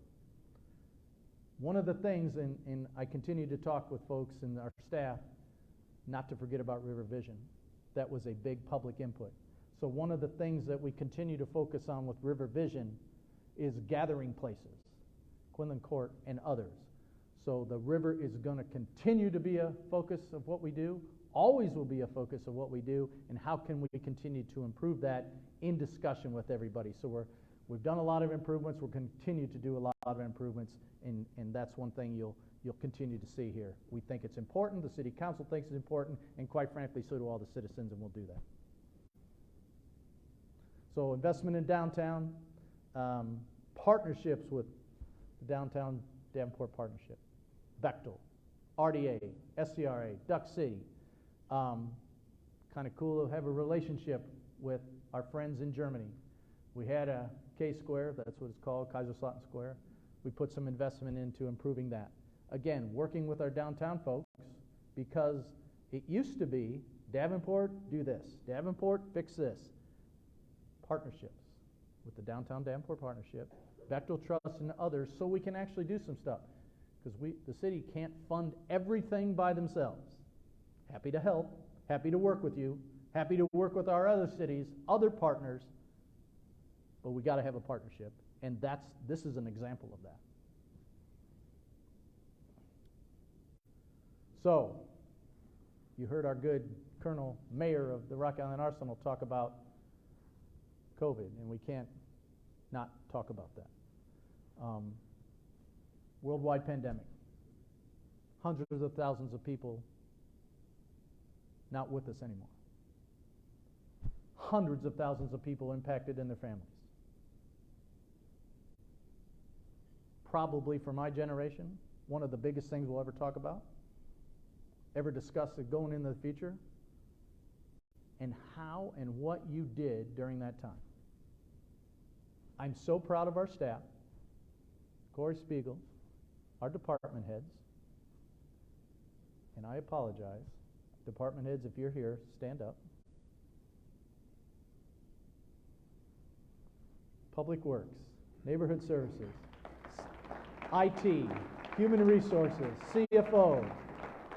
One of the things, and I continue to talk with folks and our staff, not to forget about River Vision. That was a big public input. So one of the things that we continue to focus on with River Vision is gathering places, Quinlan Court and others. So the river is going to continue to be a focus of what we do, always will be a focus of what we do, and how can we continue to improve that in discussion with everybody. So we've done a lot of improvements, we'll continue to do a lot of improvements, and that's one thing you'll continue to see here. We think it's important, the city council thinks it's important, and quite frankly, so do all the citizens, and we'll do that. So investment in downtown, partnerships with the Downtown Davenport Partnership, Bechtel, RDA, SCRA, Duck City. Kind of cool to have a relationship with our friends in Germany. We had a K-Square, that's what it's called, Kaiserslautern Square. We put some investment into improving that. Again, working with our downtown folks, because it used to be, Davenport, do this. Davenport, fix this. Partnerships with the Downtown Davenport Partnership, Bechtel Trust and others, so we can actually do some stuff. Because the city can't fund everything by themselves. Happy to help, happy to work with you, happy to work with our other cities, other partners, but we got to have a partnership, and this is an example of that. So, you heard our good Colonel Mayor of the Rock Island Arsenal talk about COVID, and we can't not talk about that. Worldwide pandemic. Hundreds of thousands of people not with us anymore. Hundreds of thousands of people impacted in their families. Probably for my generation, one of the biggest things we'll ever talk about, ever discuss it going into the future, and how and what you did during that time. I'm so proud of our staff, Corey Spiegel, our department heads, and I apologize. Department heads, if you're here, stand up. Public Works, Neighborhood Services, IT, Human Resources, CFO,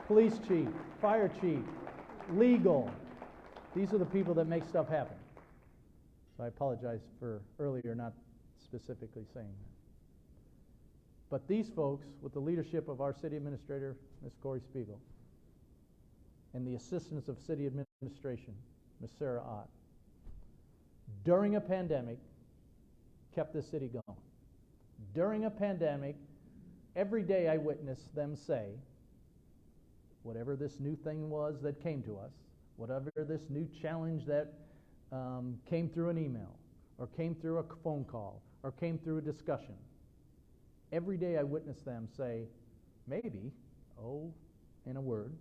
Police Chief, Fire Chief, Legal. These are the people that make stuff happen. So I apologize for earlier not specifically saying that. But these folks, with the leadership of our city administrator, Ms. Corey Spiegel, and the assistance of city administration, Ms. Sarah Ott, during a pandemic, kept this city going. During a pandemic, every day I witnessed them say, whatever this new thing was that came to us, whatever this new challenge that came through an email, or came through a phone call, or came through a discussion, every day I witnessed them say, maybe, in a word,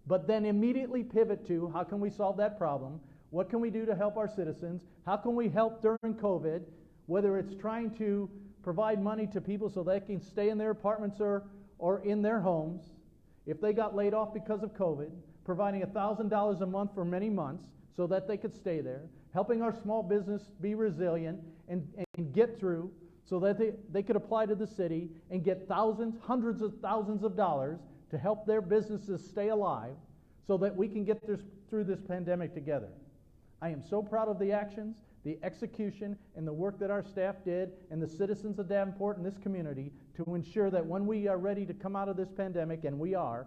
but then immediately pivot to, how can we solve that problem? What can we do to help our citizens? How can we help during COVID? Whether it's trying to provide money to people so they can stay in their apartments or in their homes, if they got laid off because of COVID, providing $1,000 a month for many months so that they could stay there, helping our small business be resilient and get through so that they could apply to the city and get thousands, hundreds of thousands of dollars to help their businesses stay alive so that we can get through this pandemic together. I am so proud of the actions, the execution, and the work that our staff did and the citizens of Davenport and this community to ensure that when we are ready to come out of this pandemic, and we are,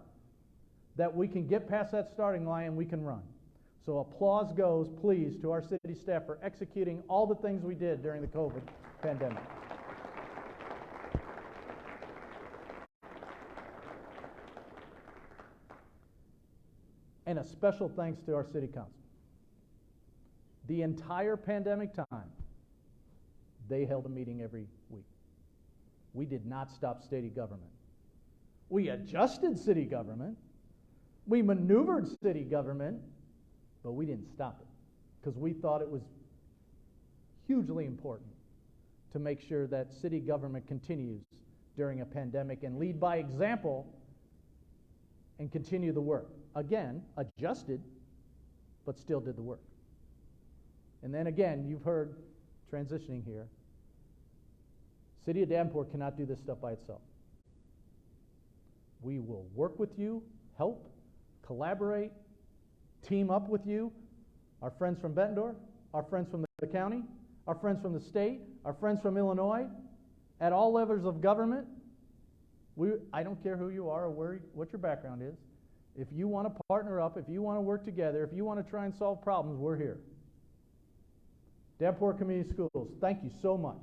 that we can get past that starting line and we can run. So applause goes, please, to our city staff for executing all the things we did during the COVID pandemic. And a special thanks to our city council. The entire pandemic time, they held a meeting every week. We did not stop city government. We adjusted city government. We maneuvered city government, but we didn't stop it because we thought it was hugely important to make sure that city government continues during a pandemic and lead by example and continue the work. Again, adjusted, but still did the work. And then again, you've heard, transitioning here, City of Davenport cannot do this stuff by itself. We will work with you, help, collaborate, team up with you, our friends from Bettendorf, our friends from the county, our friends from the state, our friends from Illinois, at all levels of government. I don't care who you are or what your background is. If you want to partner up, if you want to work together, if you want to try and solve problems, we're here. Davenport Community Schools, thank you so much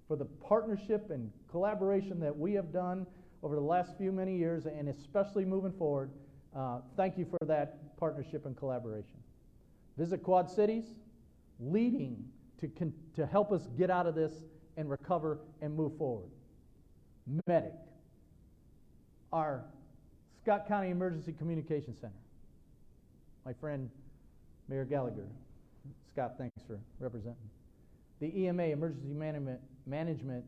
for the partnership and collaboration that we have done over the last many years, and especially moving forward. Thank you for that partnership and collaboration. Visit Quad Cities, leading to help us get out of this and recover and move forward. Medic, our Scott County Emergency Communication Center. My friend Mayor Gallagher. Scott, thanks for representing. The EMA, Emergency Management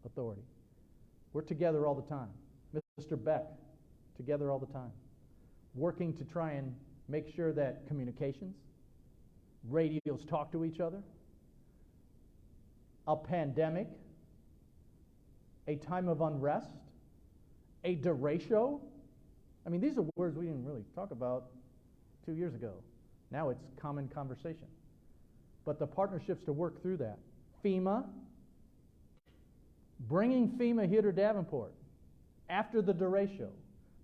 Authority. We're together all the time. Mr. Beck, together all the time. Working to try and make sure that communications, radios talk to each other. A pandemic, a time of unrest, a derecho. I mean, these are words we didn't really talk about 2 years ago. Now it's common conversation. But the partnerships to work through that. FEMA, bringing FEMA here to Davenport after the derecho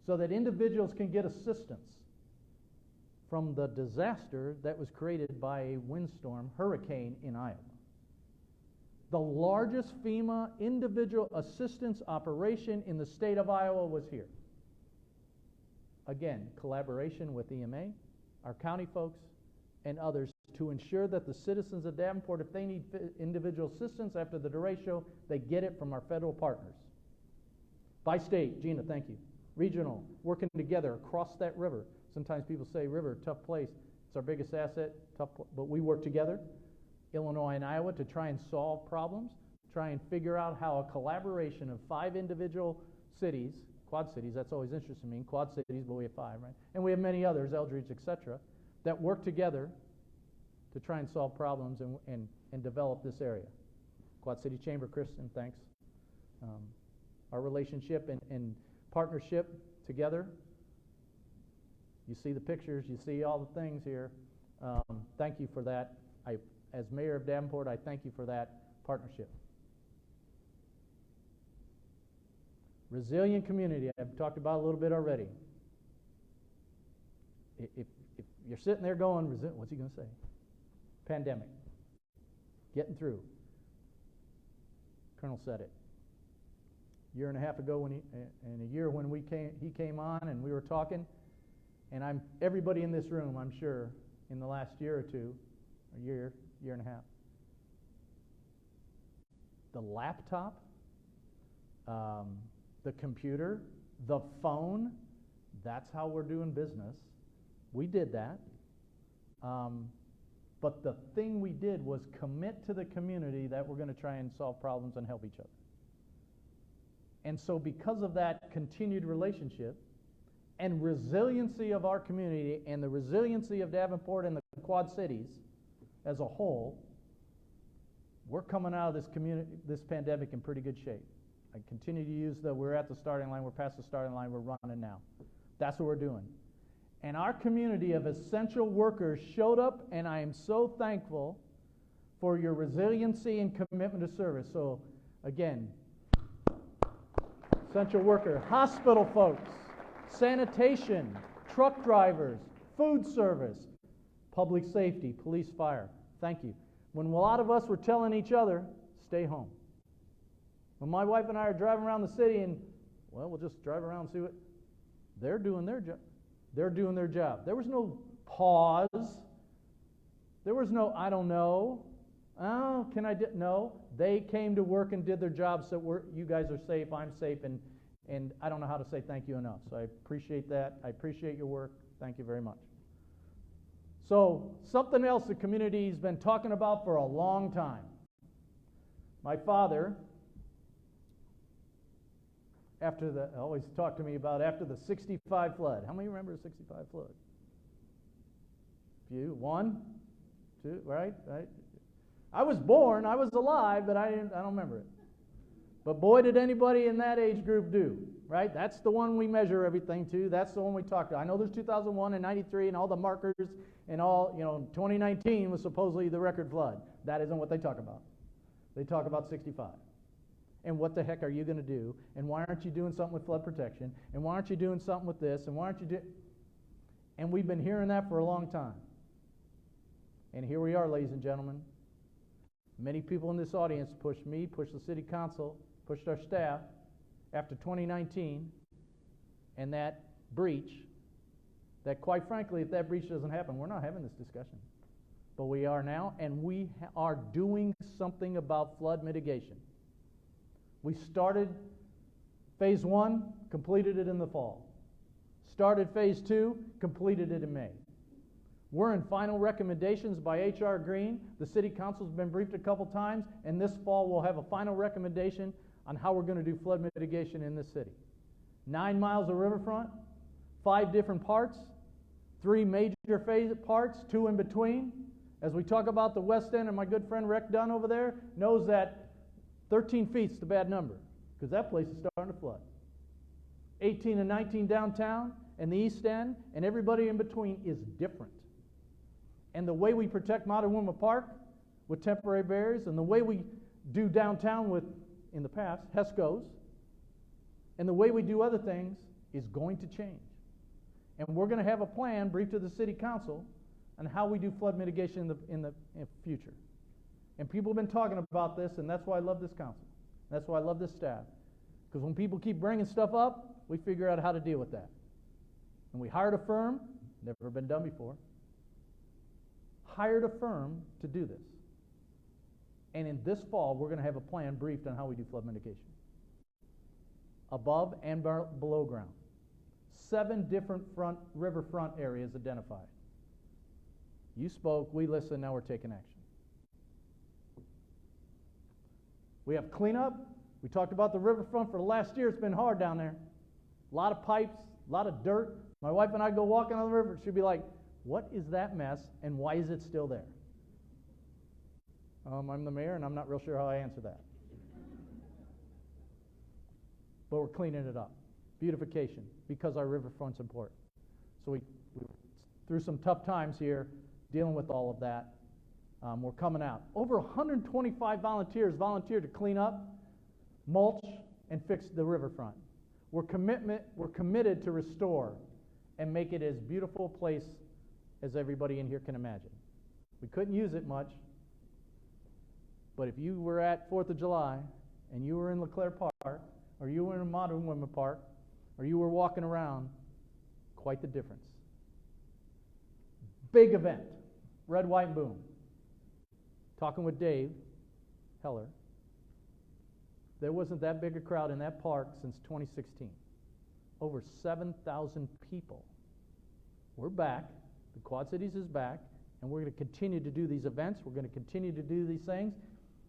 so that individuals can get assistance from the disaster that was created by a windstorm hurricane in Iowa. The largest FEMA individual assistance operation in the state of Iowa was here. Again, collaboration with EMA, our county folks, and others to ensure that the citizens of Davenport, if they need individual assistance after the derecho, they get it from our federal partners. By state, Gina, thank you. Regional, working together across that river. Sometimes people say river, tough place. It's our biggest asset, but we work together. Illinois and Iowa to try and solve problems, try and figure out how a collaboration of 5 individual cities, Quad Cities, that's always interesting to me, Quad Cities, but we have 5, right? And we have many others, Eldridge, etc., that work together to try and solve problems and develop this area. Quad City Chamber, Kristen, thanks. Our relationship and partnership together. You see the pictures, you see all the things here. Thank you for that. As mayor of Davenport, I thank you for that partnership. Resilient community, I've talked about a little bit already. If you're sitting there going, what's he going to say? Pandemic. Getting through. Colonel said it. A year and a half ago, and a year when he came on and we were talking, and everybody in this room, I'm sure, in the last year or two, a year and a half, the laptop, the computer, the phone, that's how we're doing business. We did that. But the thing we did was commit to the community that we're going to try and solve problems and help each other. And so because of that continued relationship and resiliency of our community and the resiliency of Davenport and the Quad Cities as a whole, we're coming out of this pandemic in pretty good shape. I continue to use we're at the starting line, we're past the starting line, we're running now. That's what we're doing. And our community of essential workers showed up, and I am so thankful for your resiliency and commitment to service. So, again, essential worker, hospital folks, sanitation, truck drivers, food service, public safety, police, fire. Thank you. When a lot of us were telling each other, stay home. When my wife and I are driving around the city and, we'll just drive around and see what, they're doing their job. They're doing their job. There was no pause. There was no, I don't know. Oh, can I do? No. They came to work and did their job, so you guys are safe, I'm safe, and I don't know how to say thank you enough. So I appreciate that. I appreciate your work. Thank you very much. So something else the community's been talking about for a long time. My father, always talk to me about after the 65 flood. How many remember the 65 flood? Few. 1, 2, right? I was born, I was alive, but I don't remember it. But boy, did anybody in that age group do. right? That's the one we measure everything to. That's the one we talk to. I know there's 2001 and 93 and all the markers and all, 2019 was supposedly the record flood. That isn't what they talk about. They talk about 65. And what the heck are you going to do? And why aren't you doing something with flood protection? And why aren't you doing something with this? And why aren't you doing... And we've been hearing that for a long time. And here we are, ladies and gentlemen. Many people in this audience pushed me, pushed the city council, pushed our staff after 2019 and that breach, that quite frankly, if that breach doesn't happen, we're not having this discussion. But we are now, and we are doing something about flood mitigation. We started phase 1, completed it in the fall. Started phase 2, completed it in May. We're in final recommendations by H.R. Green. The city council's been briefed a couple times, and this fall we'll have a final recommendation on how we're going to do flood mitigation in this city. 9 miles of riverfront, 5 different parts, 3 major phase parts, 2 in between. As we talk about the West End, and my good friend Rick Dunn over there knows that 13 feet's the bad number, because that place is starting to flood. 18 and 19 downtown, and the East End, and everybody in between is different. And the way we protect Modern Woodman Park with temporary barriers, and the way we do downtown with, in the past, HESCOs, and the way we do other things is going to change. And we're going to have a plan briefed to the city council on how we do flood mitigation in the future. And people have been talking about this, and that's why I love this council. That's why I love this staff. Because when people keep bringing stuff up, we figure out how to deal with that. And we hired a firm, never been done before, hired a firm to do this. And in this fall, we're going to have a plan briefed on how we do flood mitigation. Above and below ground. 7 different riverfront areas identified. You spoke, we listened, now we're taking action. We have cleanup. We talked about the riverfront for the last year. It's been hard down there. A lot of pipes, a lot of dirt. My wife and I go walking on the river. She'd be like, what is that mess and why is it still there? I'm the mayor and I'm not real sure how I answer that. But we're cleaning it up. Beautification, because our riverfront's important. So we through some tough times here dealing with all of that. We're coming out. Over 125 volunteers volunteered to clean up, mulch, and fix the riverfront. We're committed to restore and make it as beautiful a place as everybody in here can imagine. We couldn't use it much, but if you were at 4th of July and you were in LeClaire Park, or you were in Modern Woodman Park, or you were walking around, quite the difference. Big event, Red, White, and Boom. Talking with Dave Heller, there wasn't that big a crowd in that park since 2016. Over 7,000 people. We're back. The Quad Cities is back, and we're going to continue to do these events. We're going to continue to do these things.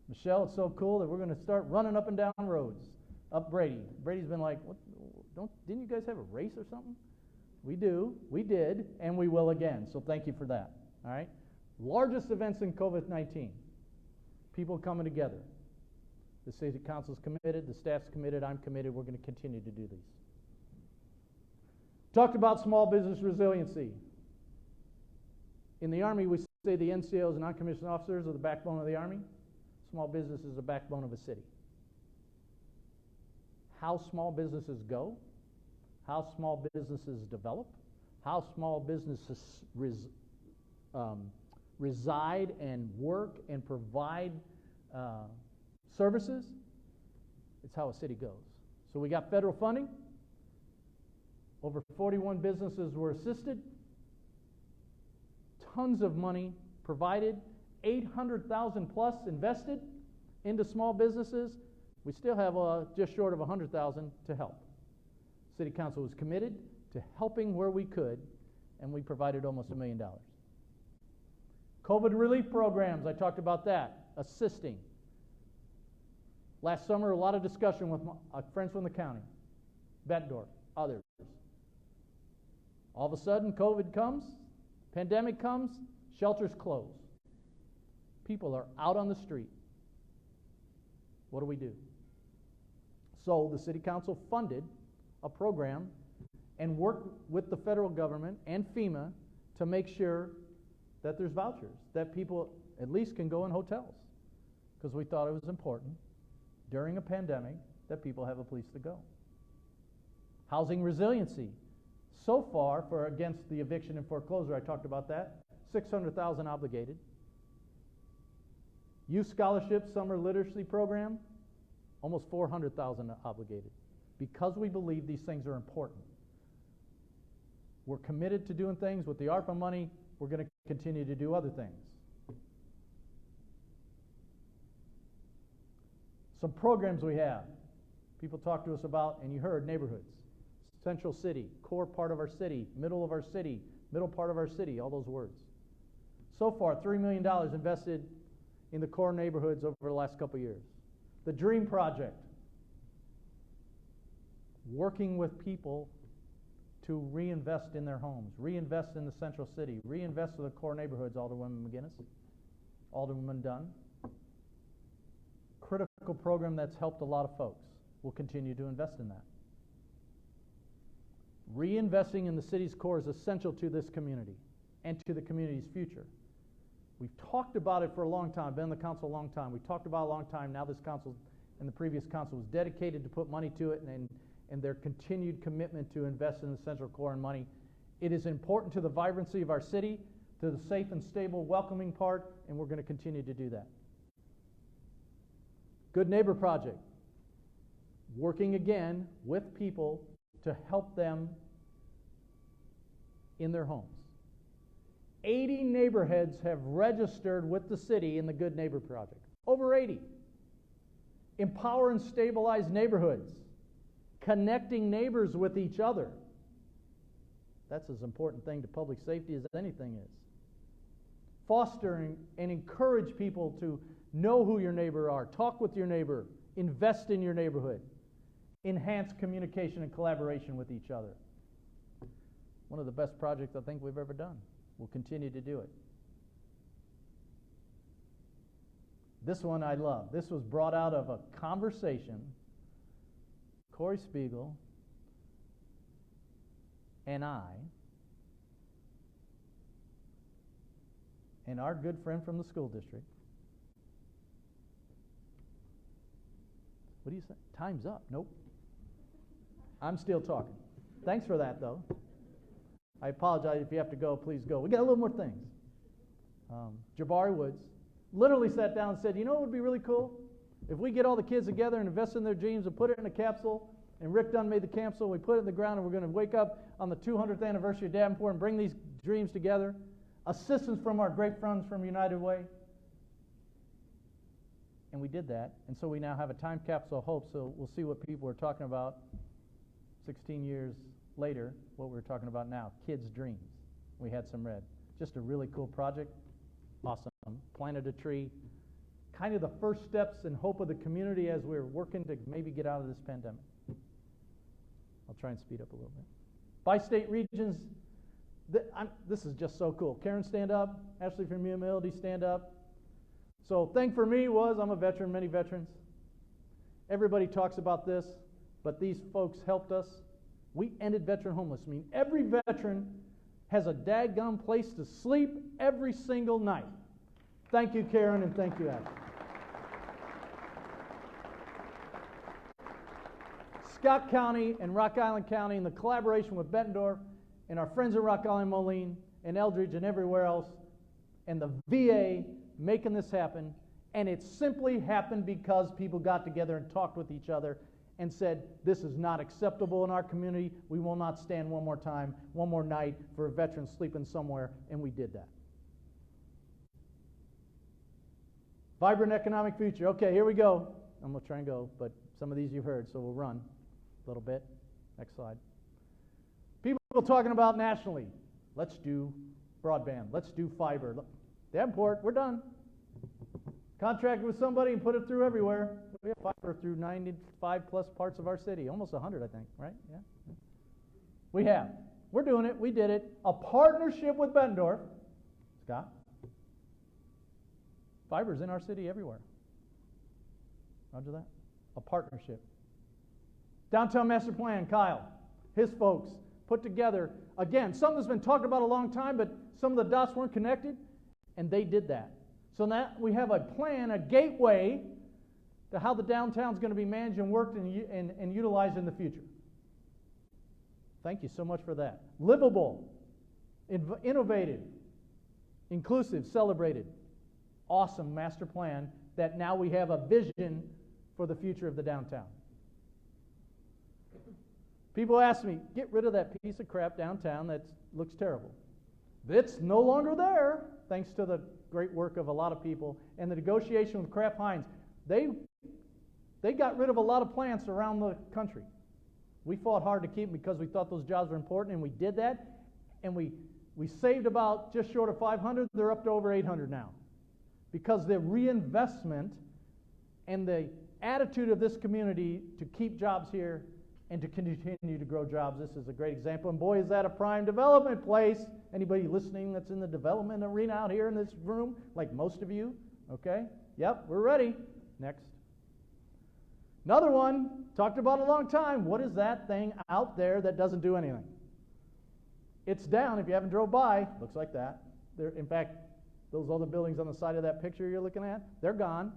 Michelle, it's so cool that we're going to start running up and down roads. Up Brady. Brady's been like, what? Didn't you guys have a race or something? We do. We did, and we will again. So thank you for that. All right? Largest events in COVID-19. People coming together. The city council's committed. The staff's committed. I'm committed. We're going to continue to do these. Talked about small business resiliency. In the Army, we say the NCOs and non-commissioned officers are the backbone of the Army. Small business is the backbone of a city. How small businesses go, how small businesses develop, how small businesses reside and work and provide services, it's how a city goes. So we got federal funding. Over 41 businesses were assisted. Tons of money provided. 800,000 plus invested into small businesses. We still have just short of 100,000 to help. City Council was committed to helping where we could, and we provided almost $1 million. COVID relief programs, I talked about that, assisting. Last summer, a lot of discussion with my friends from the county, Bettendorf, others. All of a sudden, COVID comes, pandemic comes, shelters close. People are out on the street. What do? So the City Council funded a program and work with the federal government and FEMA to make sure that there's vouchers, that people at least can go in hotels, because we thought it was important during a pandemic that people have a place to go. Housing resiliency. So far, for against the eviction and foreclosure, I talked about that, 600,000 obligated. Youth scholarship, summer literacy program, almost 400,000 obligated. Because we believe these things are important. We're committed to doing things with the ARPA money. We're going to continue to do other things. Some programs we have. People talk to us about, and you heard, neighborhoods. Central city, core part of our city, middle of our city, middle part of our city, all those words. So far, $3 million invested in the core neighborhoods over the last couple of years. The Dream Project, working with people to reinvest in their homes, reinvest in the central city, reinvest in the core neighborhoods, Alderwoman McGinnis, Alderwoman Dunn. Critical program that's helped a lot of folks. We'll continue to invest in that. Reinvesting in the city's core is essential to this community and to the community's future. We've talked about it for a long time, been in the council a long time. We talked about it a long time. Now this council and the previous council was dedicated to put money to it, and their continued commitment to invest in the central core and money. It is important to the vibrancy of our city, to the safe and stable welcoming part, and we're going to continue to do that. Good Neighbor Project, working again with people to help them in their homes. 80 neighborhoods have registered with the city in the Good Neighbor Project. Over 80. Empower and stabilize neighborhoods. Connecting neighbors with each other. That's as important thing to public safety as anything is. Fostering and encourage people to know who your neighbor are. Talk with your neighbor. Invest in your neighborhood. Enhance communication and collaboration with each other. One of the best projects I think we've ever done. We'll continue to do it. This one I love. This was brought out of a conversation Corey Spiegel and I and our good friend from the school district. What do you say? Time's up. Nope. I'm still talking. Thanks for that, though. I apologize if you have to go. Please go. We got a little more things. Jabari Woods literally sat down and said, you know what would be really cool? If we get all the kids together and invest in their dreams and put it in a capsule, and Rick Dunn made the capsule, we put it in the ground, and we're going to wake up on the 200th anniversary of Davenport and bring these dreams together. Assistance from our great friends from United Way. And we did that. And so we now have a time capsule of hope. So we'll see what people are talking about 16 years later, what we're talking about now. Kids' dreams. We had some red. Just a really cool project. Awesome. Planted a tree. Kind of the first steps and hope of the community as we're working to maybe get out of this pandemic. I'll try and speed up a little bit. Bi-state regions, this is just so cool. Karen, stand up. Ashley from Melody, stand up. So thing for me was, I'm a veteran, many veterans. Everybody talks about this, but these folks helped us. We ended veteran homelessness. I mean, every veteran has a daggum place to sleep every single night. Thank you, Karen, and thank you, Ashley. Scott County and Rock Island County, in the collaboration with Bettendorf and our friends at Rock Island, Moline, and Eldridge, and everywhere else, and the VA making this happen. And it simply happened because people got together and talked with each other and said, this is not acceptable in our community. We will not stand one more time, one more night for a veteran sleeping somewhere, and we did that. Vibrant economic future. Okay, here we go. I'm going to try and go, but some of these you've heard, so we'll run a little bit. Next slide. People talking about nationally. Let's do broadband. Let's do fiber. Davenport, we're done. Contract with somebody and put it through everywhere. We have fiber through 95 plus parts of our city. Almost 100, I think, right? Yeah. We have. We're doing it. We did it. A partnership with Bettendorf. Scott. Fiber's in our city everywhere. Roger that. A partnership. Downtown Master Plan, Kyle, his folks put together, again, something that's been talked about a long time, but some of the dots weren't connected, and they did that. So now we have a plan, a gateway to how the downtown's going to be managed and worked and utilized in the future. Thank you so much for that. Livable, innovative, inclusive, celebrated. Awesome master plan that now we have a vision for the future of the downtown. People ask me, get rid of that piece of crap downtown that looks terrible. It's no longer there, thanks to the great work of a lot of people and the negotiation with Kraft Heinz. They got rid of a lot of plants around the country. We fought hard to keep them because we thought those jobs were important, and we did that. And we saved about just short of 500. They're up to over 800 now. Because the reinvestment and the attitude of this community to keep jobs here and to continue to grow jobs, this is a great example. And boy, is that a prime development place. Anybody listening that's in the development arena out here in this room, like most of you, okay? Yep, we're ready. Next. Another one, talked about a long time. What is that thing out there that doesn't do anything? It's down. If you haven't drove by, looks like that. In fact, those other buildings on the side of that picture you're looking at, they're gone.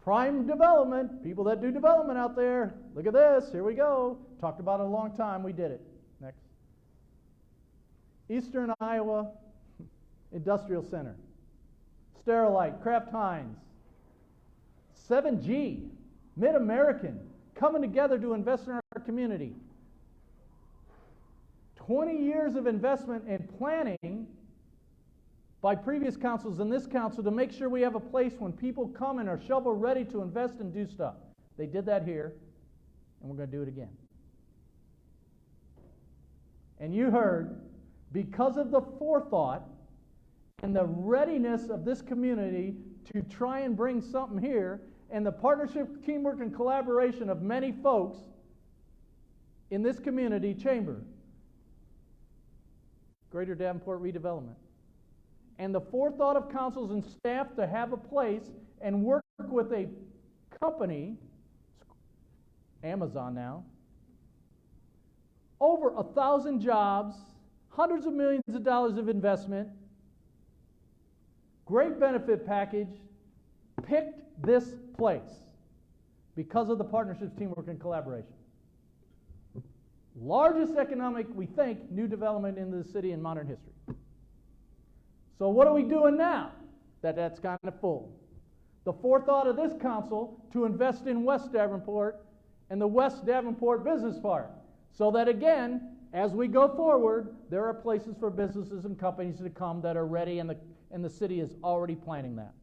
Prime development, people that do development out there. Look at this, here we go. Talked about it a long time, we did it. Next. Eastern Iowa Industrial Center. Sterilite, Kraft Heinz. 7G, Mid-American, coming together to invest in our community. 20 years of investment and planning by previous councils and this council to make sure we have a place when people come and are shovel ready to invest and do stuff. They did that here, and we're going to do it again. And you heard, because of the forethought and the readiness of this community to try and bring something here, and the partnership, teamwork, and collaboration of many folks in this community chamber, Greater Davenport Redevelopment, and the forethought of councils and staff to have a place and work with a company, Amazon now, over 1,000 jobs, hundreds of millions of dollars of investment, great benefit package, picked this place because of the partnerships, teamwork, and collaboration. Largest economic, we think, new development in the city in modern history. So what are we doing now that that's kind of full? The forethought of this council to invest in West Davenport and the West Davenport Business Park, so that again, as we go forward, there are places for businesses and companies to come that are ready, and the city is already planning that.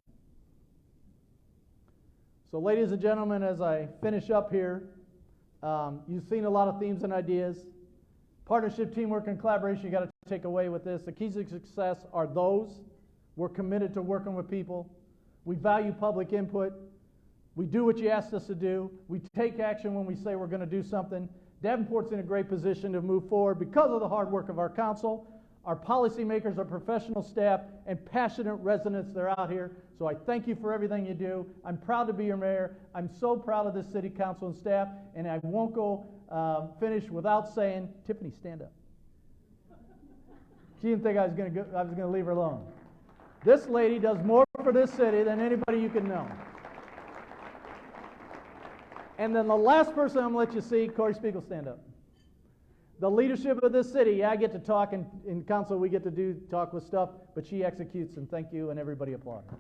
So ladies and gentlemen, as I finish up here, you've seen a lot of themes and ideas. Partnership, teamwork, and collaboration you got to take away with this. The keys to success are those. We're committed to working with people. We value public input. We do what you asked us to do. We take action when we say we're going to do something. Davenport's in a great position to move forward because of the hard work of our council, our policymakers, our professional staff, and passionate residents that are out here. So I thank you for everything you do. I'm proud to be your mayor. I'm so proud of this city council and staff, and I won't go finish without saying, Tiffany, stand up. She didn't think I was going to leave her alone. This lady does more for this city than anybody you can know. And then the last person I'm going to let you see, Corey Spiegel, stand up. The leadership of this city, yeah, I get to talk, and in council we get to talk with stuff, but she executes, and thank you, and everybody applaud her.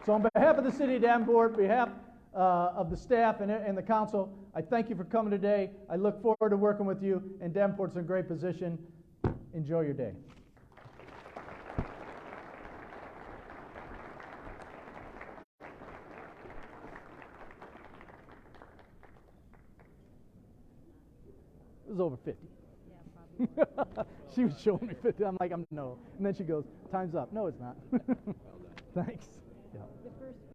So on behalf of the city of Davenport, behalf of the staff and the council, I thank you for coming today. I look forward to working with you, and Davenport's in a great position. Enjoy your day. It was over 50. Yeah, probably. She was showing me 50. I'm like, no. And then she goes, time's up. No, it's not. Thanks. Yeah. The first